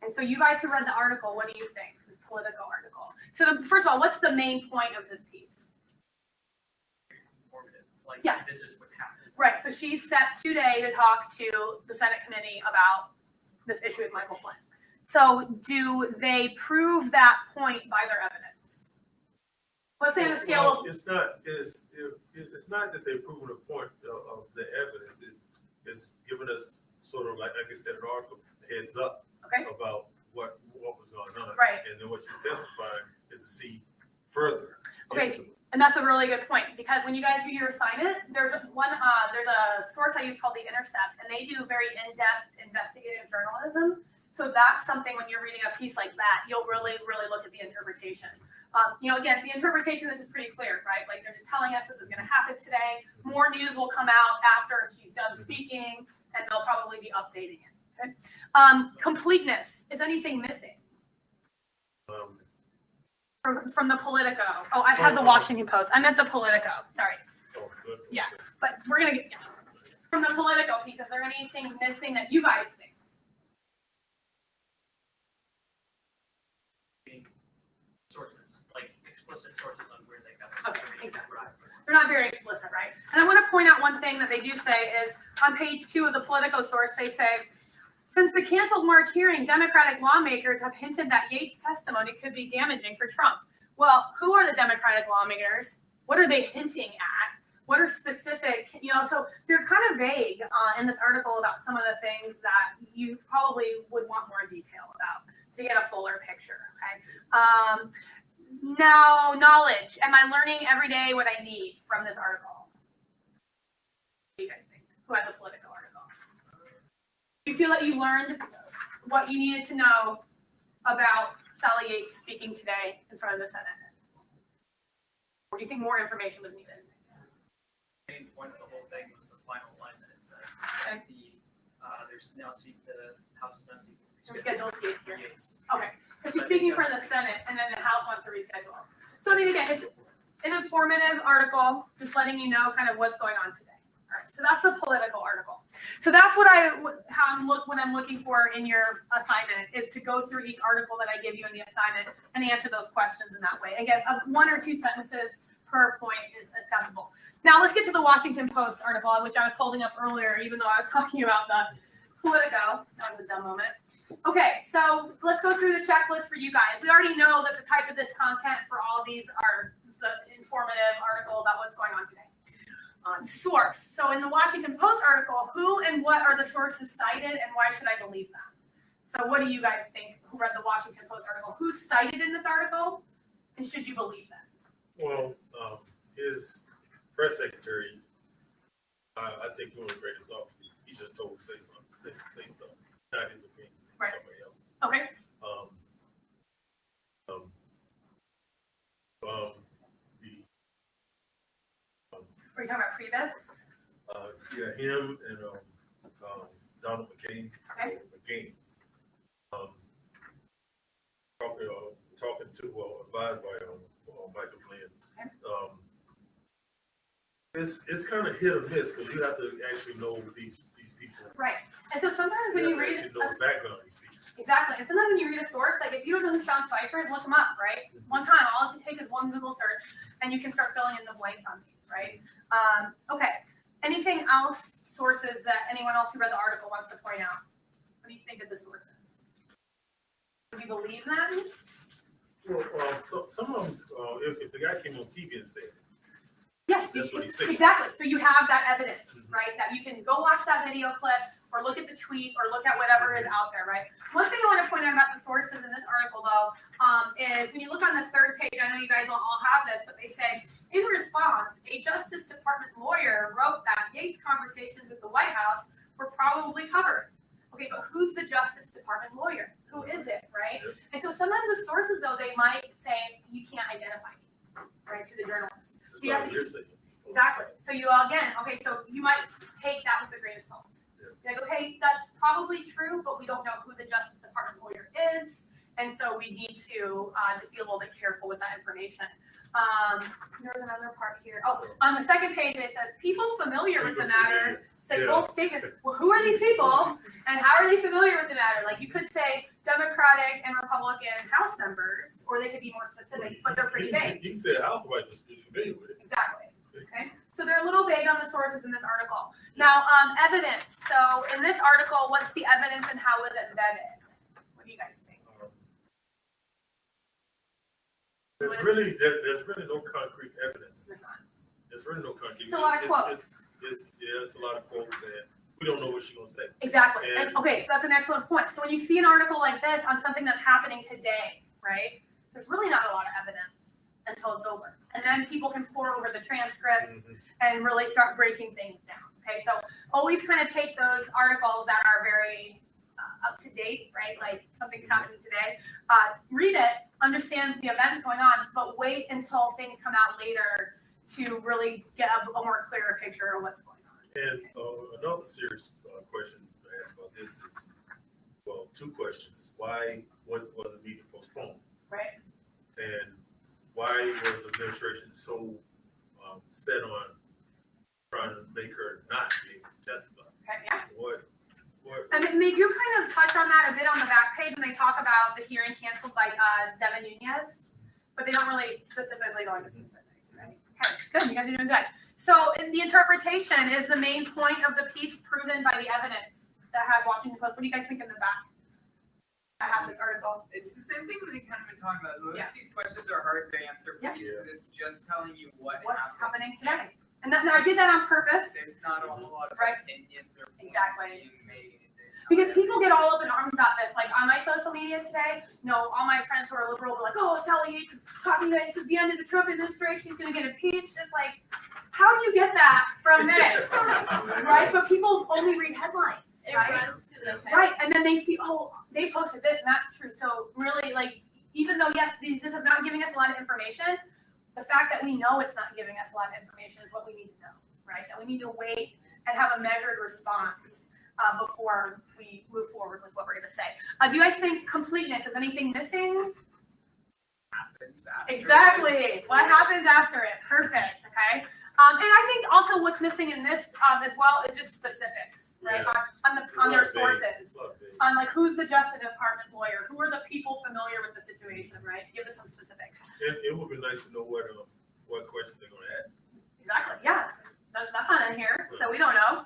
And so you guys who read the article, what do you think, this Politico article? So first of all, what's the main point of this piece? Informative. Like, Yeah. this is what's happening. Right, so she's set today to talk to the Senate committee about this issue with Michael Flynn. So do they prove that point by their evidence? Let's say on a scale Well, of, it's not that they're proving a point of the evidence. It's giving us sort of like I said, an article heads up okay, about what was going on. Right. And then what she's testifying is to see further. Okay. into it. and that's a really good point, because when you guys do your assignment, there's a source I use called The Intercept, and they do very in-depth investigative journalism. So that's something when you're reading a piece like that, you'll really, really look at the interpretation. Again, the interpretation, this is pretty clear, right? Like they're just telling us this is going to happen today. More news will come out after she's done speaking, and they'll probably be updating it. Okay? Completeness. Is anything missing from the Politico? Oh, I have the Washington Post. I meant the Politico. Sorry. Good. Yeah. But we're going to get from the Politico piece. Is there anything missing that you guys think? Sources, like explicit sources on where they got Okay, this information. exactly. They're not very explicit, right? And I want to point out one thing that they do say is on page 2 of the Politico source, they say, since the canceled March hearing, Democratic lawmakers have hinted that Yates' testimony could be damaging for Trump. Well, who are the Democratic lawmakers? What are they hinting at? What are specific, so they're kind of vague in this article about some of the things that you probably would want more detail about to get a fuller picture, okay? Now, knowledge. Am I learning every day what I need from this article? What do you guys think? Who had the Politico article? Do you feel that you learned what you needed to know about Sally Yates speaking today in front of the Senate? Or do you think more information was needed? The main point of the whole thing was the final line that it says. Okay. There's now the House is now seeking Rescheduled seats here. Yes. Okay, so she's speaking for the Senate, and then the House wants to reschedule. So I mean, again, it's an informative article, just letting you know kind of what's going on today. All right, so that's the political article. So that's what what I'm looking for in your assignment is to go through each article that I give you in the assignment and answer those questions in that way. Again, 1 or 2 sentences per point is acceptable. Now let's get to the Washington Post article, which I was holding up earlier, even though I was talking about the Politico. That was a dumb moment. Okay, so let's go through the checklist for you guys. We already know that the type of this content for all of these are the informative article about what's going on today. Source. So in the Washington Post article, who and what are the sources cited and why should I believe them? So what do you guys think who read the Washington Post article? Who's cited in this article and should you believe them? Well, his press secretary, I take him with the greatest off. He just told say something. Say stuff. Not his opinion. Right. Somebody else's. Okay. Are you talking about Priebus? Yeah, him and Donald McCain. Okay. McCain. Talking to advised by Michael Flynn. Okay. It's kind of hit or miss because you have to actually know these people. Right. And so sometimes when you read actually know the background of these people. exactly, and sometimes when you read a source, like if you don't know who Sean Spicer is, look him up, right? One time, all it takes is one Google search, and you can start filling in the blanks on these, right? Okay. Anything else, sources that anyone else who read the article wants to point out? What do you think of the sources? Do you believe them? Well, so, some of them, if the guy came on TV and said, Yes, that's what he said. exactly. So you have that evidence, right? That you can go watch that video clip or look at the tweet or look at whatever is out there, right? One thing I want to point out about the sources in this article, though, is when you look on the 3rd page, I know you guys don't all have this, but they say, in response, a Justice Department lawyer wrote that Yates' conversations with the White House were probably covered. Okay, but who's the Justice Department lawyer? Who is it, right? Yep. And so sometimes the sources, though, they might say, you can't identify me, right, to the journalist. So you have to, exactly. So you again, okay, so you might take that with a grain of salt. Yeah. Like, okay, that's probably true, but we don't know who the Justice Department lawyer is. And so we need to just be a little bit careful with that information. There was another part here. Oh, on the 2nd page, it says, people familiar with the matter say both statements. Well, who are these people and how are they familiar with the matter? Like you could say Democratic and Republican House members, or they could be more specific, but they're pretty vague. You can say House wife is familiar with it. Exactly. Okay. So they're a little vague on the sources in this article. Now, evidence. So in this article, what's the evidence and how is it embedded? What do you guys think? There's really no concrete evidence. There's really no concrete. It's a lot of quotes. It's a lot of quotes, and we don't know what she's gonna say. Exactly. And okay, so that's an excellent point. So when you see an article like this on something that's happening today, right? There's really not a lot of evidence until it's over, and then people can pour over the transcripts and really start breaking things down. Okay, so always kind of take those articles that are very up to date, right? Like something's happening today. Read it, understand the event going on, but wait until things come out later to really get a more clearer picture of what's going on. And another serious question to ask about this is, well, 2 questions. Why was the meeting postponed? Right. And why was the administration so set on trying to make her not be able to testify? Okay, yeah. What? And they do kind of touch on that a bit on the back page when they talk about the hearing canceled by Devin Nunes, but they don't really specifically go into specifics, right? Okay, good, you guys are doing good. So the interpretation is the main point of the piece proven by the evidence that has Washington Post. What do you guys think in the back? I have this article. It's the same thing we've kind of been talking about. Most of these questions are hard to answer Yeah. because it's just telling you what's happening today. And I did that on purpose. There's not a whole lot of Right. opinions or points Exactly. being made. Because people get all up in arms about this. Like on my social media today, all my friends who are liberals are like, oh, Sally Yates is talking about this is the end of the Trump administration. He's going to get impeached. It's like, how do you get that from this? Right? But people only read headlines. It Right? runs to the head. Right. And then they see, oh, they posted this and that's true. So really, like, even though, yes, this is not giving us a lot of information, the fact that we know it's not giving us a lot of information is what we need to know, right? That we need to wait and have a measured response before we move forward with what we're going to say. Do you guys think completeness, is anything missing? Happens after. Exactly. What happens after it? Perfect. Okay. And I think also what's missing in this as well is just specifics, right? Yeah. On their sources, Look, they- on like who's the Justice Department lawyer, who are the people familiar with the situation, right? Give us some specifics. It would be nice to know what questions they're gonna ask. Exactly. Yeah. That's not in here, so we don't know.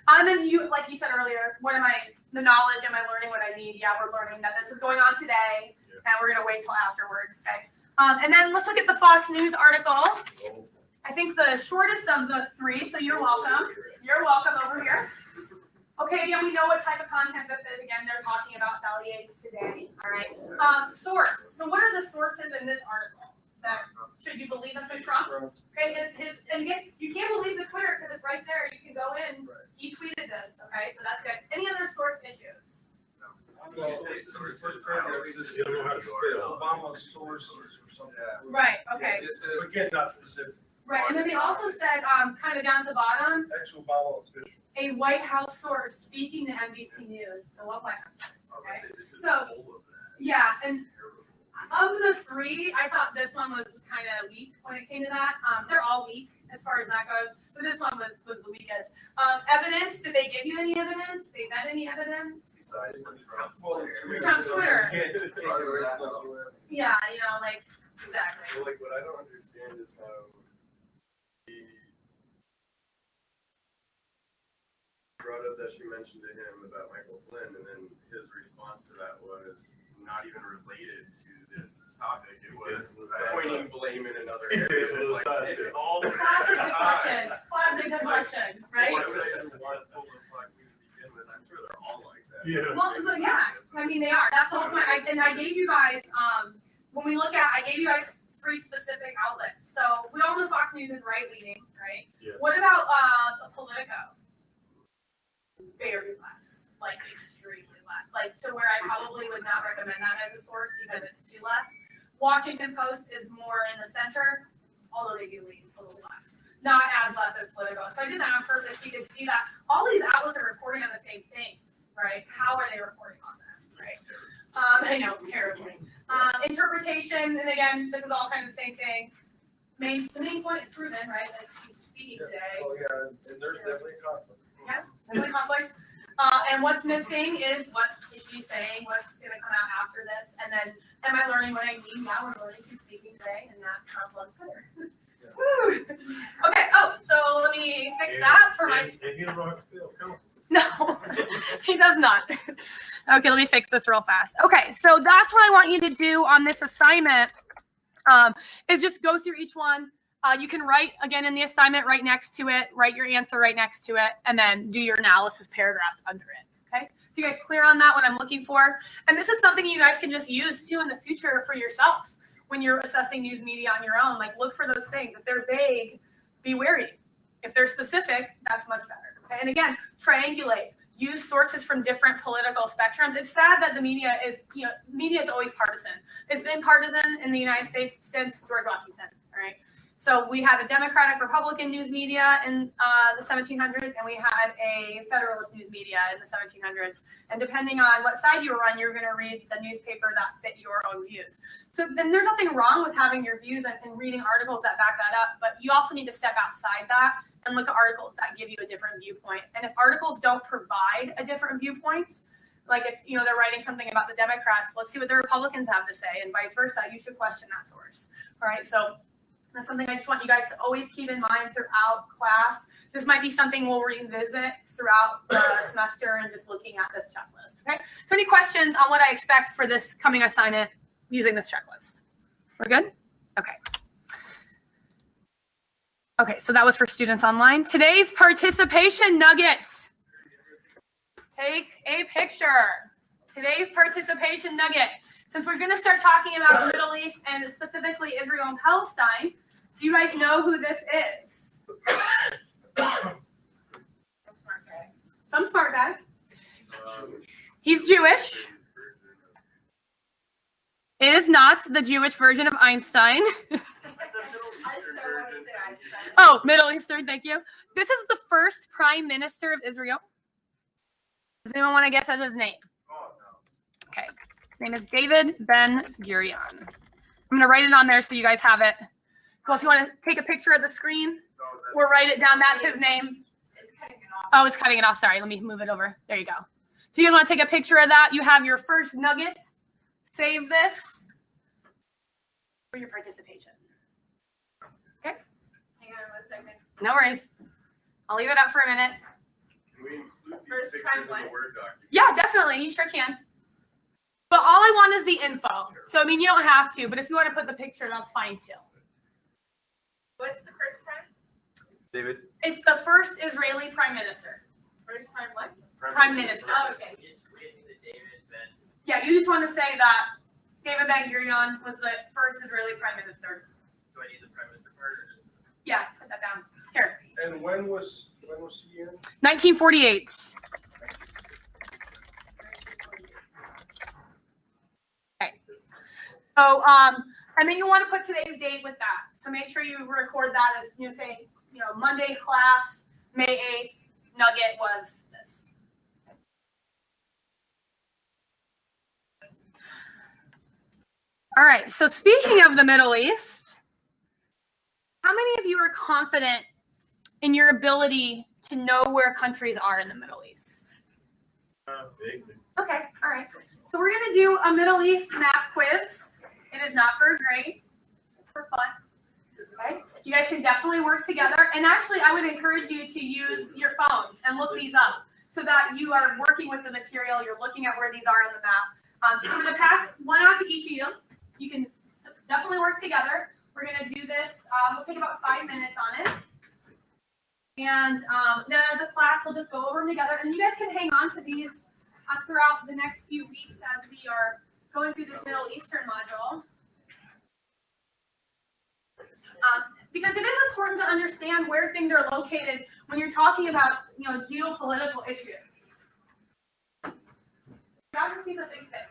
And then you, like you said earlier, the knowledge, am I learning what I need? Yeah, we're learning that this is going on today, and we're gonna wait till afterwards. Okay. And then let's look at the Fox News article. Oh, I think the shortest of the three, so you're welcome. You're welcome over here. Okay, again, we know what type of content this is. Again, they're talking about Sally Yates today. All right. Source. So what are the sources in this article? That should you believe them to Trump? Okay, and again, you can't believe the Twitter because it's right there. You can go in. He tweeted this. Okay, so that's good. Any other source issues? You don't know how to spell. Obama's source or something. Right. Okay. Again, not specific. Right, and then they also said, kind of down at the bottom, Actual Obama official. a White House source speaking to NBC News. The White House source. Okay. So yeah, and of the three, I thought this one was kind of weak when it came to that. They're all weak as far as that goes, but this one was the weakest. Evidence? Did they give you any evidence? Did they vet any evidence? Besides Trump's Trump's Twitter. Yeah, like exactly. Well, like what I don't understand is how he brought up that she mentioned to him about Michael Flynn, and then his response to that was not even related to this topic. It was pointing blame in another area. It's like it's all Classic deflection. Classic deflection, right? Why would I even want Fox News to begin with? I'm sure they're all like that. Yeah. Well, so yeah, I mean they are. That's the whole point. I gave you guys when we look at, I gave you guys 3 specific outlets. So we all know Fox News is right leaning, right? Yes. What about Politico? Very left, like extremely left, like to where I probably would not recommend that as a source because it's too left. Washington Post is more in the center, although they do lean a little left. Not as left as Politico. So I did that on purpose so you could see that all these outlets are reporting on the same things, right? How are they reporting on them, right? I know, terribly. Interpretation, and again, this is all kind of the same thing. The main point is proven, right? Like he's speaking today. Oh, yeah, and there's definitely conflict. Yeah, definitely conflict. And what's missing is what is she saying, what's going to come out after this, and then am I learning what I need? Now we're learning who's speaking today, and that Trump loves Twitter. Woo! Okay, so let me fix that for my... And you don't know how to spell counsel. No, he does not. Okay, let me fix this real fast. Okay, so that's what I want you to do on this assignment is just go through each one. You can write, again, in the assignment right next to it, write your answer right next to it, and then do your analysis paragraphs under it, okay? So you guys clear on that, what I'm looking for? And this is something you guys can just use, too, in the future for yourself when you're assessing news media on your own. Like, look for those things. If they're vague, be wary. If they're specific, that's much better, okay? And again, triangulate. Use sources from different political spectrums. It's sad that the media is, media is always partisan. It's been partisan in the United States since George Washington, all right? So we had a Democratic Republican news media in the 1700s, and we had a Federalist news media in the 1700s. And depending on what side you were on, you're going to read the newspaper that fit your own views. So then there's nothing wrong with having your views and reading articles that back that up, but you also need to step outside that and look at articles that give you a different viewpoint. And if articles don't provide a different viewpoint, like if they're writing something about the Democrats, let's see what the Republicans have to say, and vice versa. You should question that source. All right, so that's something I just want you guys to always keep in mind throughout class. This might be something we'll revisit throughout the semester and just looking at this checklist, okay? So any questions on what I expect for this coming assignment using this checklist? We're good? Okay. Okay, so that was for students online. Today's participation nuggets. Take a picture. Today's participation nugget. Since we're going to start talking about the Middle East and specifically Israel and Palestine, do you guys know who this is? Some smart guy. He's Jewish. It is not the Jewish version of Einstein. Oh, Middle Eastern, thank you. This is the first prime minister of Israel. Does anyone want to guess his name? Oh, no. Okay. His name is David Ben Gurion. I'm going to write it on there so you guys have it. So if you want to take a picture of the screen or write it down, that's his name. It's cutting it off. Oh, it's cutting it off. Sorry. Let me move it over. There you go. So you guys want to take a picture of that? You have your first nugget. Save this for your participation. Okay. Hang on 1 second. No worries. I'll leave it up for a minute. Can we include First these prime pictures in the what? Word document? Yeah, definitely. You sure can. But all I want is the info. So, I mean, you don't have to, but if you want to put the picture, that's fine too. What's the first prime? David. It's the first Israeli prime minister. First prime what? Prime Minister. Oh, okay. We just need the David Ben. Yeah, you just want to say that David Ben Gurion was the first Israeli prime minister. Do I need the Prime Minister part or just? Yeah, put that down. Here. And when was he in? 1948. Okay. So, and then you want to put today's date with that. So make sure you record that as, you know, saying, you know, Monday class, May 8th, nugget was this. All right. So speaking of the Middle East, how many of you are confident in your ability to know where countries are in the Middle East? Vaguely. Okay, all right. So we're going to do a Middle East map quiz. It is not for a grade, it's for fun. Okay, you guys can definitely work together. And actually, I would encourage you to use your phones and look these up so that you are working with the material. You're looking at where these are on the map. For the past one out to each of you, you can definitely work together. We're going to do this. We'll take about 5 minutes on it. And then as a class, we'll just go over them together. And you guys can hang on to these throughout the next few weeks as we are going through this Middle Eastern module. Because it is important to understand where things are located when you're talking about, you know, geopolitical issues. Geography is a big thing.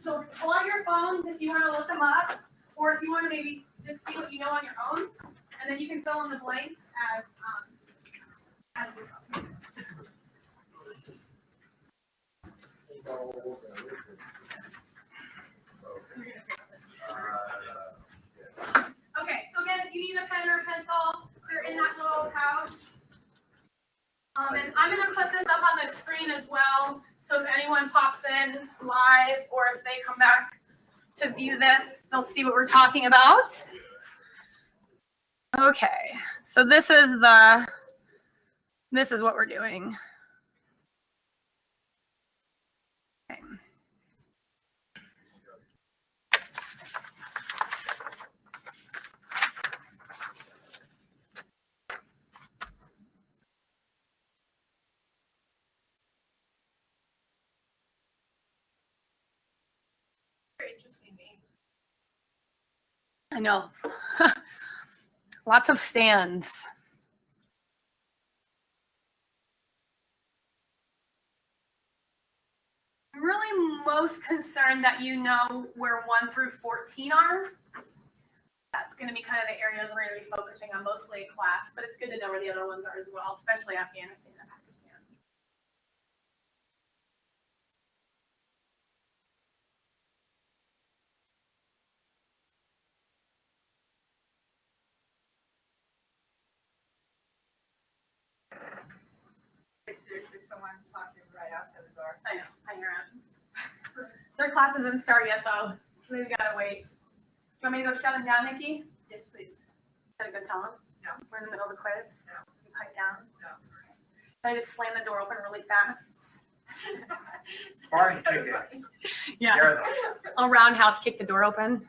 So pull out your phone if you want to look them up, or if you want to maybe just see what you know on your own, and then you can fill in the blanks as we go. Okay, so again, if you need a pen or a pencil, they're in that little pouch. And I'm going to put this up on the screen as well, so if anyone pops in live or if they come back to view this, they'll see what we're talking about. Okay, so this is what we're doing. Okay. Very interesting names. I know. Lots of stands. I'm really most concerned that you know where 1 through 14 are. That's going to be kind of the areas we're going to be focusing on mostly in class, but it's good to know where the other ones are as well, especially Afghanistan and Pakistan. It's seriously someone talking right outside the door. I know, I hear it. Their class isn't started yet, though. We've got to wait. You want me to go shut them down, Nikki? Yes, please. Gotta go tell them? No. We're in the middle of the quiz? No. You pipe down? No. Can I just slam the door open really fast? Hard to kick it. Yeah. Scare them. I'll roundhouse kick the door open.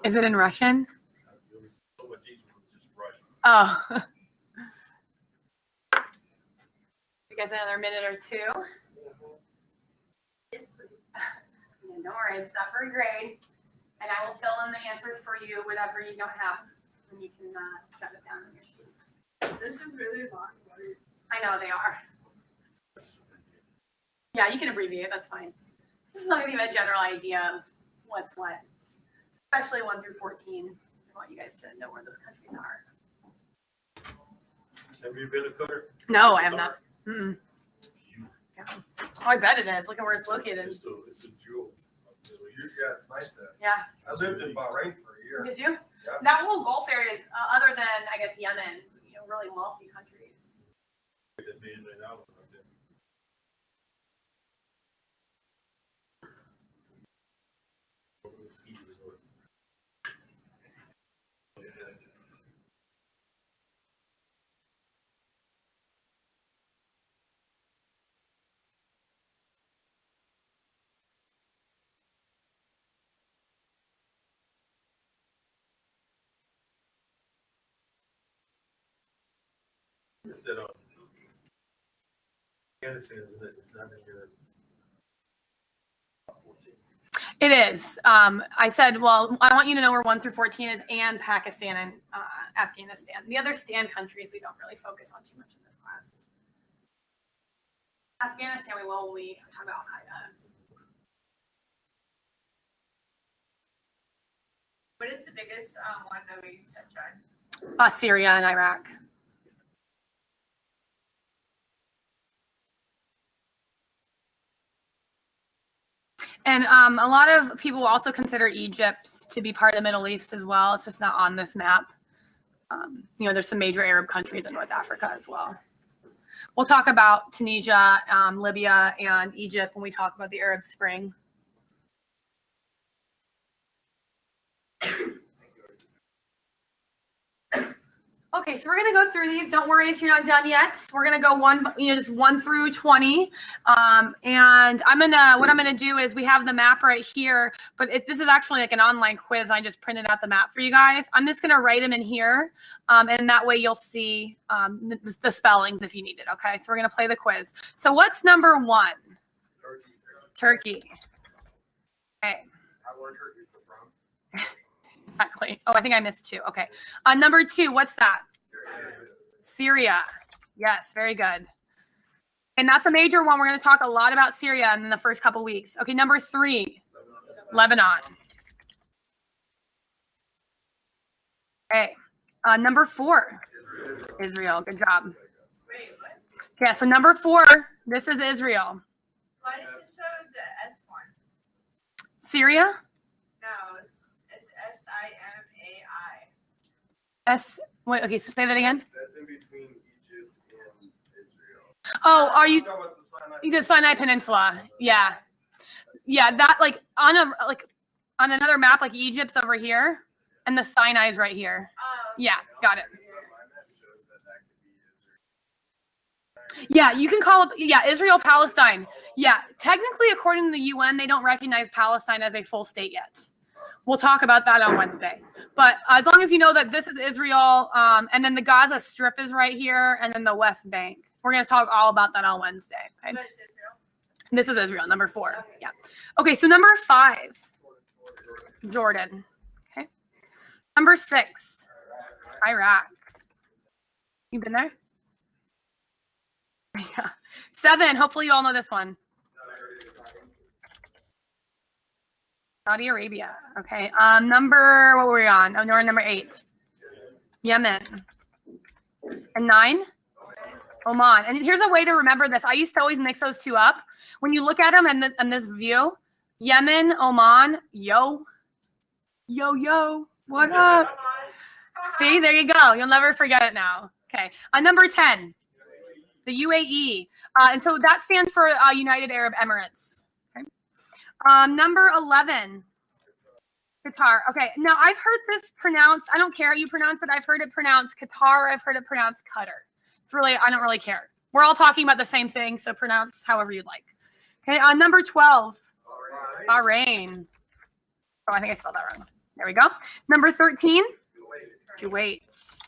Is it in Russian? It was so much easier. It was just Russian. Oh. You guys another minute or two? Yes, please. Don't worry, it's not for a grade. And I will fill in the answers for you, whatever you don't have, and you can jot it down on your sheet. This is really long words. I know they are. Yeah, you can abbreviate, that's fine. Just as long as you have a general idea of what's what, especially 1 through 14. I want you guys to know where those countries are. Have you been to Qatar? No, I have not. Mm-mm. Yeah. Oh, I bet it is. Look at where it's located. It's a jewel. Yeah, it's nice there. Yeah. I lived in Bahrain for a year. Did you? Yeah. That whole Gulf area is, other than, I guess, Yemen, really wealthy countries. Ski resort. It's that Afghanistan, isn't it? It's not in your top 14. It is. I said, well, I want you to know where 1 through 14 is, and Pakistan and Afghanistan. The other stand countries we don't really focus on too much in this class. Afghanistan we will when we talk about Al-Qaeda. What is the biggest one that we touch on? Syria and Iraq. And a lot of people also consider Egypt to be part of the Middle East as well. It's just not on this map. There's some major Arab countries in North Africa as well. We'll talk about Tunisia, Libya, and Egypt when we talk about the Arab Spring. Okay, so we're gonna go through these. Don't worry if you're not done yet. We're gonna go just 1 through 20. And what I'm gonna do is we have the map right here, but this is actually like an online quiz. I just printed out the map for you guys. I'm just gonna write them in here, and that way you'll see the spellings if you need it. Okay, so we're gonna play the quiz. So what's number 1? Turkey. Okay. Where Turkey's from? Exactly. Oh, I think I missed 2. Okay. Number 2, what's that? Syria. Yes, very good. And that's a major one. We're going to talk a lot about Syria in the first couple weeks. Okay, number 3, Lebanon. Okay. Number 4, Israel. Good job. Wait, what? Yeah, so number 4, this is Israel. Why does it show the S one? Syria? No, it's SIMAI. Wait, okay, so say that again. That's in between Egypt and Israel. Oh, are you Talking about the Sinai the Sinai Peninsula? Yeah. Yeah, that on another map, like Egypt's over here and the Sinai's right here. Oh, Yeah, got it. My map shows that could be Israel. Yeah, you can call it, Israel, Palestine. Yeah, technically, according to the UN, they don't recognize Palestine as a full state yet. We'll talk about that on Wednesday. But as long as you know that this is Israel, and then the Gaza Strip is right here, and then the West Bank. We're going to talk all about that on Wednesday. Okay? but it's Israel. This is Israel, number 4. Yeah. Okay, so number 5, Jordan. Okay. Number 6, Iraq. You been there? Yeah. 7, hopefully you all know this one. Saudi Arabia. Okay. What were we on? Oh, no, we're number 8. Yemen. And 9, Oman. And here's a way to remember this. I used to always mix those 2 up. When you look at them in this view, Yemen, Oman, yo, what up? See, there you go. You'll never forget it now. Okay. Number 10, the UAE. And so that stands for United Arab Emirates. Okay. Number 11, Qatar. Okay. Now I've heard this pronounced, I don't care how you pronounce it. I've heard it pronounced Qatar. I've heard it pronounced Qatar. It's really, I don't really care. We're all talking about the same thing. So pronounce however you'd like. Okay. Number 12, Bahrain. Oh, I think I spelled that wrong. There we go. Number 13, Kuwait.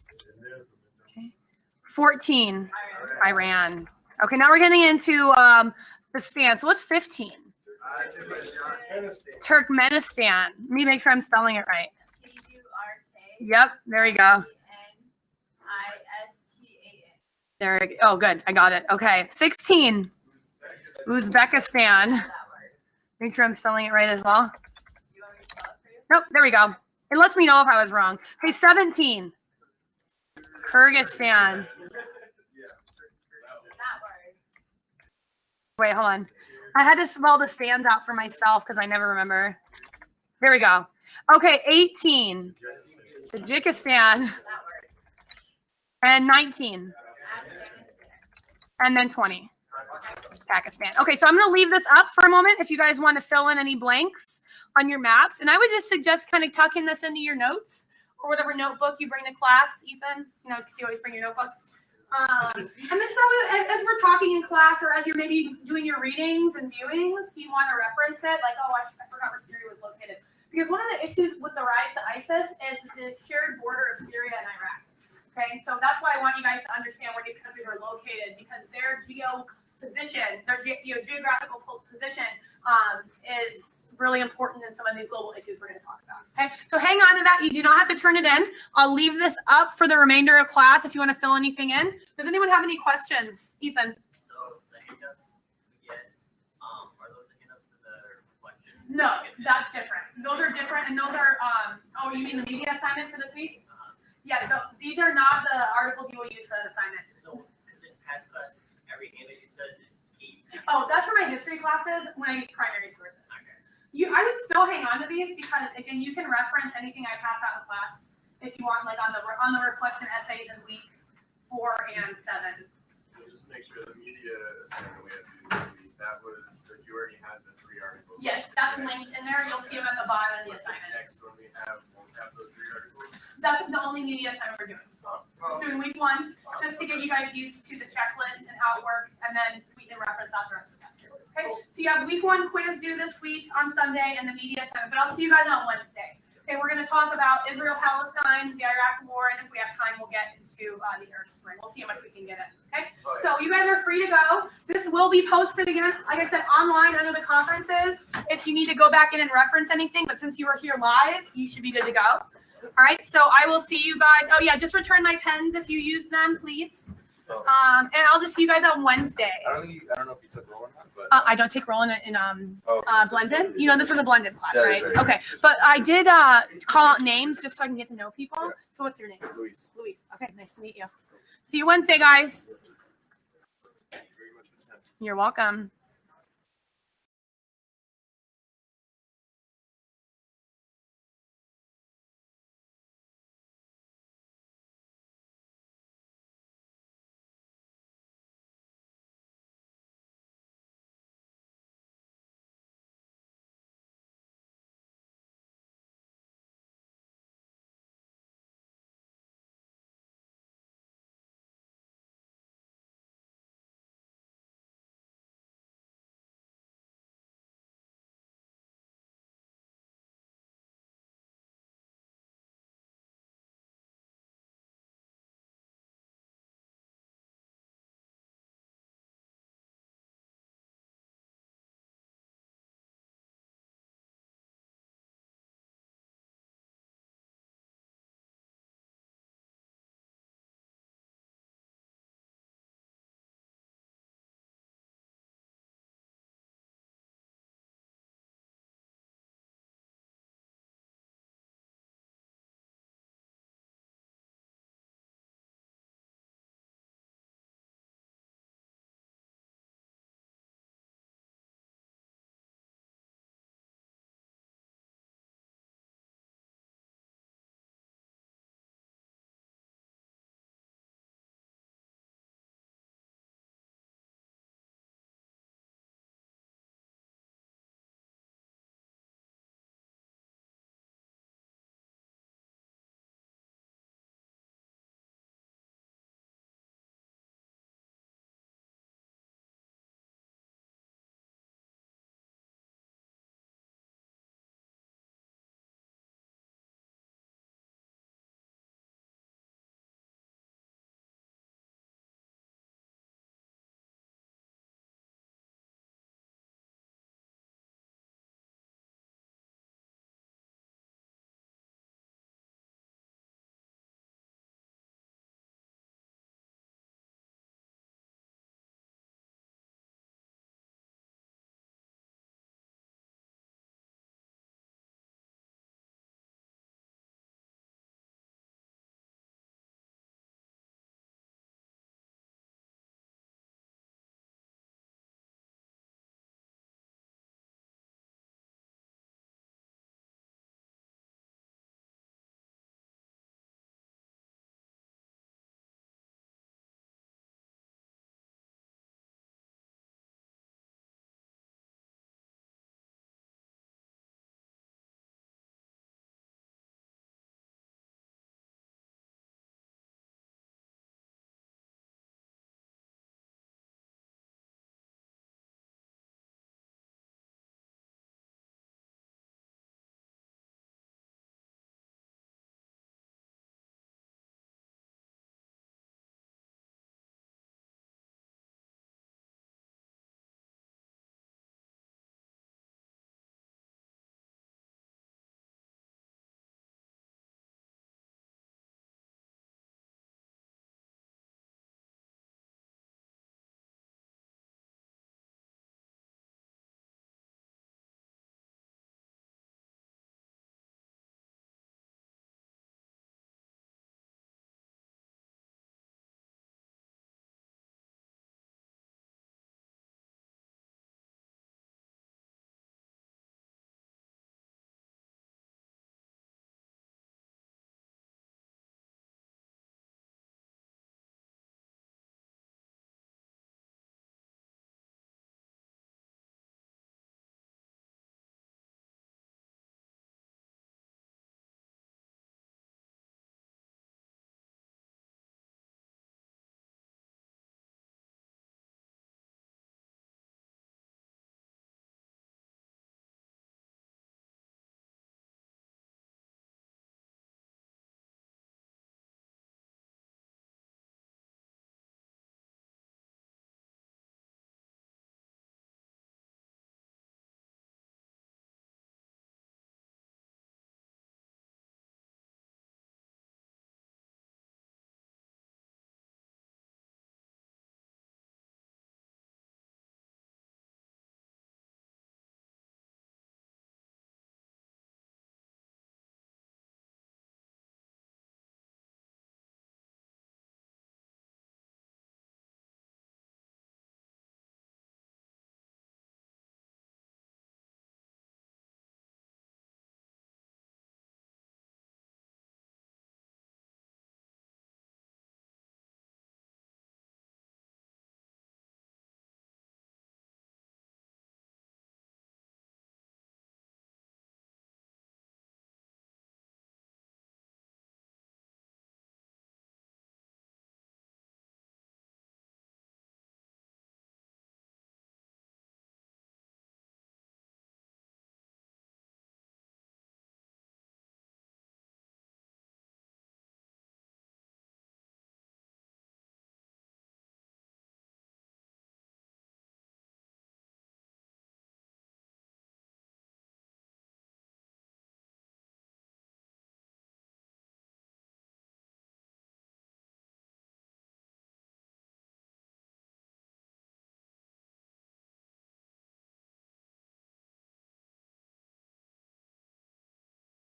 Okay. 14, Iran. Okay, now we're getting into the stance. What's 15? Turkmenistan. Let me make sure I'm spelling it right. Yep, there we go. There we go. Oh, good. I got it. Okay. 16, Uzbekistan. Make sure I'm spelling it right as well. Nope, there we go. It lets me know if I was wrong. Okay, 17, Kyrgyzstan. Wait, hold on. I had to spell the stands out for myself because I never remember. There we go. Okay, 18, Tajikistan. And 19. And then 20. Pakistan. Okay, so I'm going to leave this up for a moment if you guys want to fill in any blanks on your maps. And I would just suggest kind of tucking this into your notes or whatever notebook you bring to class, Ethan. You know, because you always bring your notebook. And then so as we're talking in class or as you're maybe doing your readings and viewings, you want to reference it like, oh, I forgot where Syria was located. Because one of the issues with the rise to ISIS is the shared border of Syria and Iraq. Okay, so that's why I want you guys to understand where these countries are located because their geographical position is really important in some of these global issues we're going to talk about. Okay, so hang on to that. You do not have to turn it in. I'll leave this up for the remainder of class if you want to fill anything in. Does anyone have any questions? Ethan? So the handouts we get, are those the handouts for the reflection? No, that's different. Those are different, and those are, oh, you mean the media assignment for this week? Yeah, these are not the articles you will use for that assignment. No, because in past classes, every handout you said is key. Oh, that's for my history classes when I use primary sources. Okay. I would still hang on to these because again, you can reference anything I pass out in class if you want, like on the reflection essays in week 4 and 7. Just make sure the media assignment we have to do that was you already had the 3 articles. Yes, that's linked in there. You'll see them at the bottom of the assignment. Next one we won't have those 3 articles. That's the only media assignment we're doing. So in week 1, just to get you guys used to the checklist and how it works, and then we can reference that throughout the semester. Okay, so you have week 1 quiz due this week on Sunday and the media assignment, but I'll see you guys on Wednesday. Okay, we're going to talk about Israel-Palestine, the Iraq War, and if we have time, we'll get into the Arab Spring. We'll see how much we can get in. Okay, so you guys are free to go. This will be posted again, like I said, online under the conferences. If you need to go back in and reference anything, but since you were here live, you should be good to go. All right, so I will see you guys. Oh yeah, just return my pens if you use them, please. And I'll just see you guys on Wednesday. I don't know if you took roll or not, but I don't take roll in blended. You know, this is a blended class, Yeah, right? right. Okay, but I did call out names just so I can get to know people. Yeah. So what's your name? Luis. Luis. Okay, nice to meet you. See you Wednesday, guys. Thank you very much for the time. You're welcome.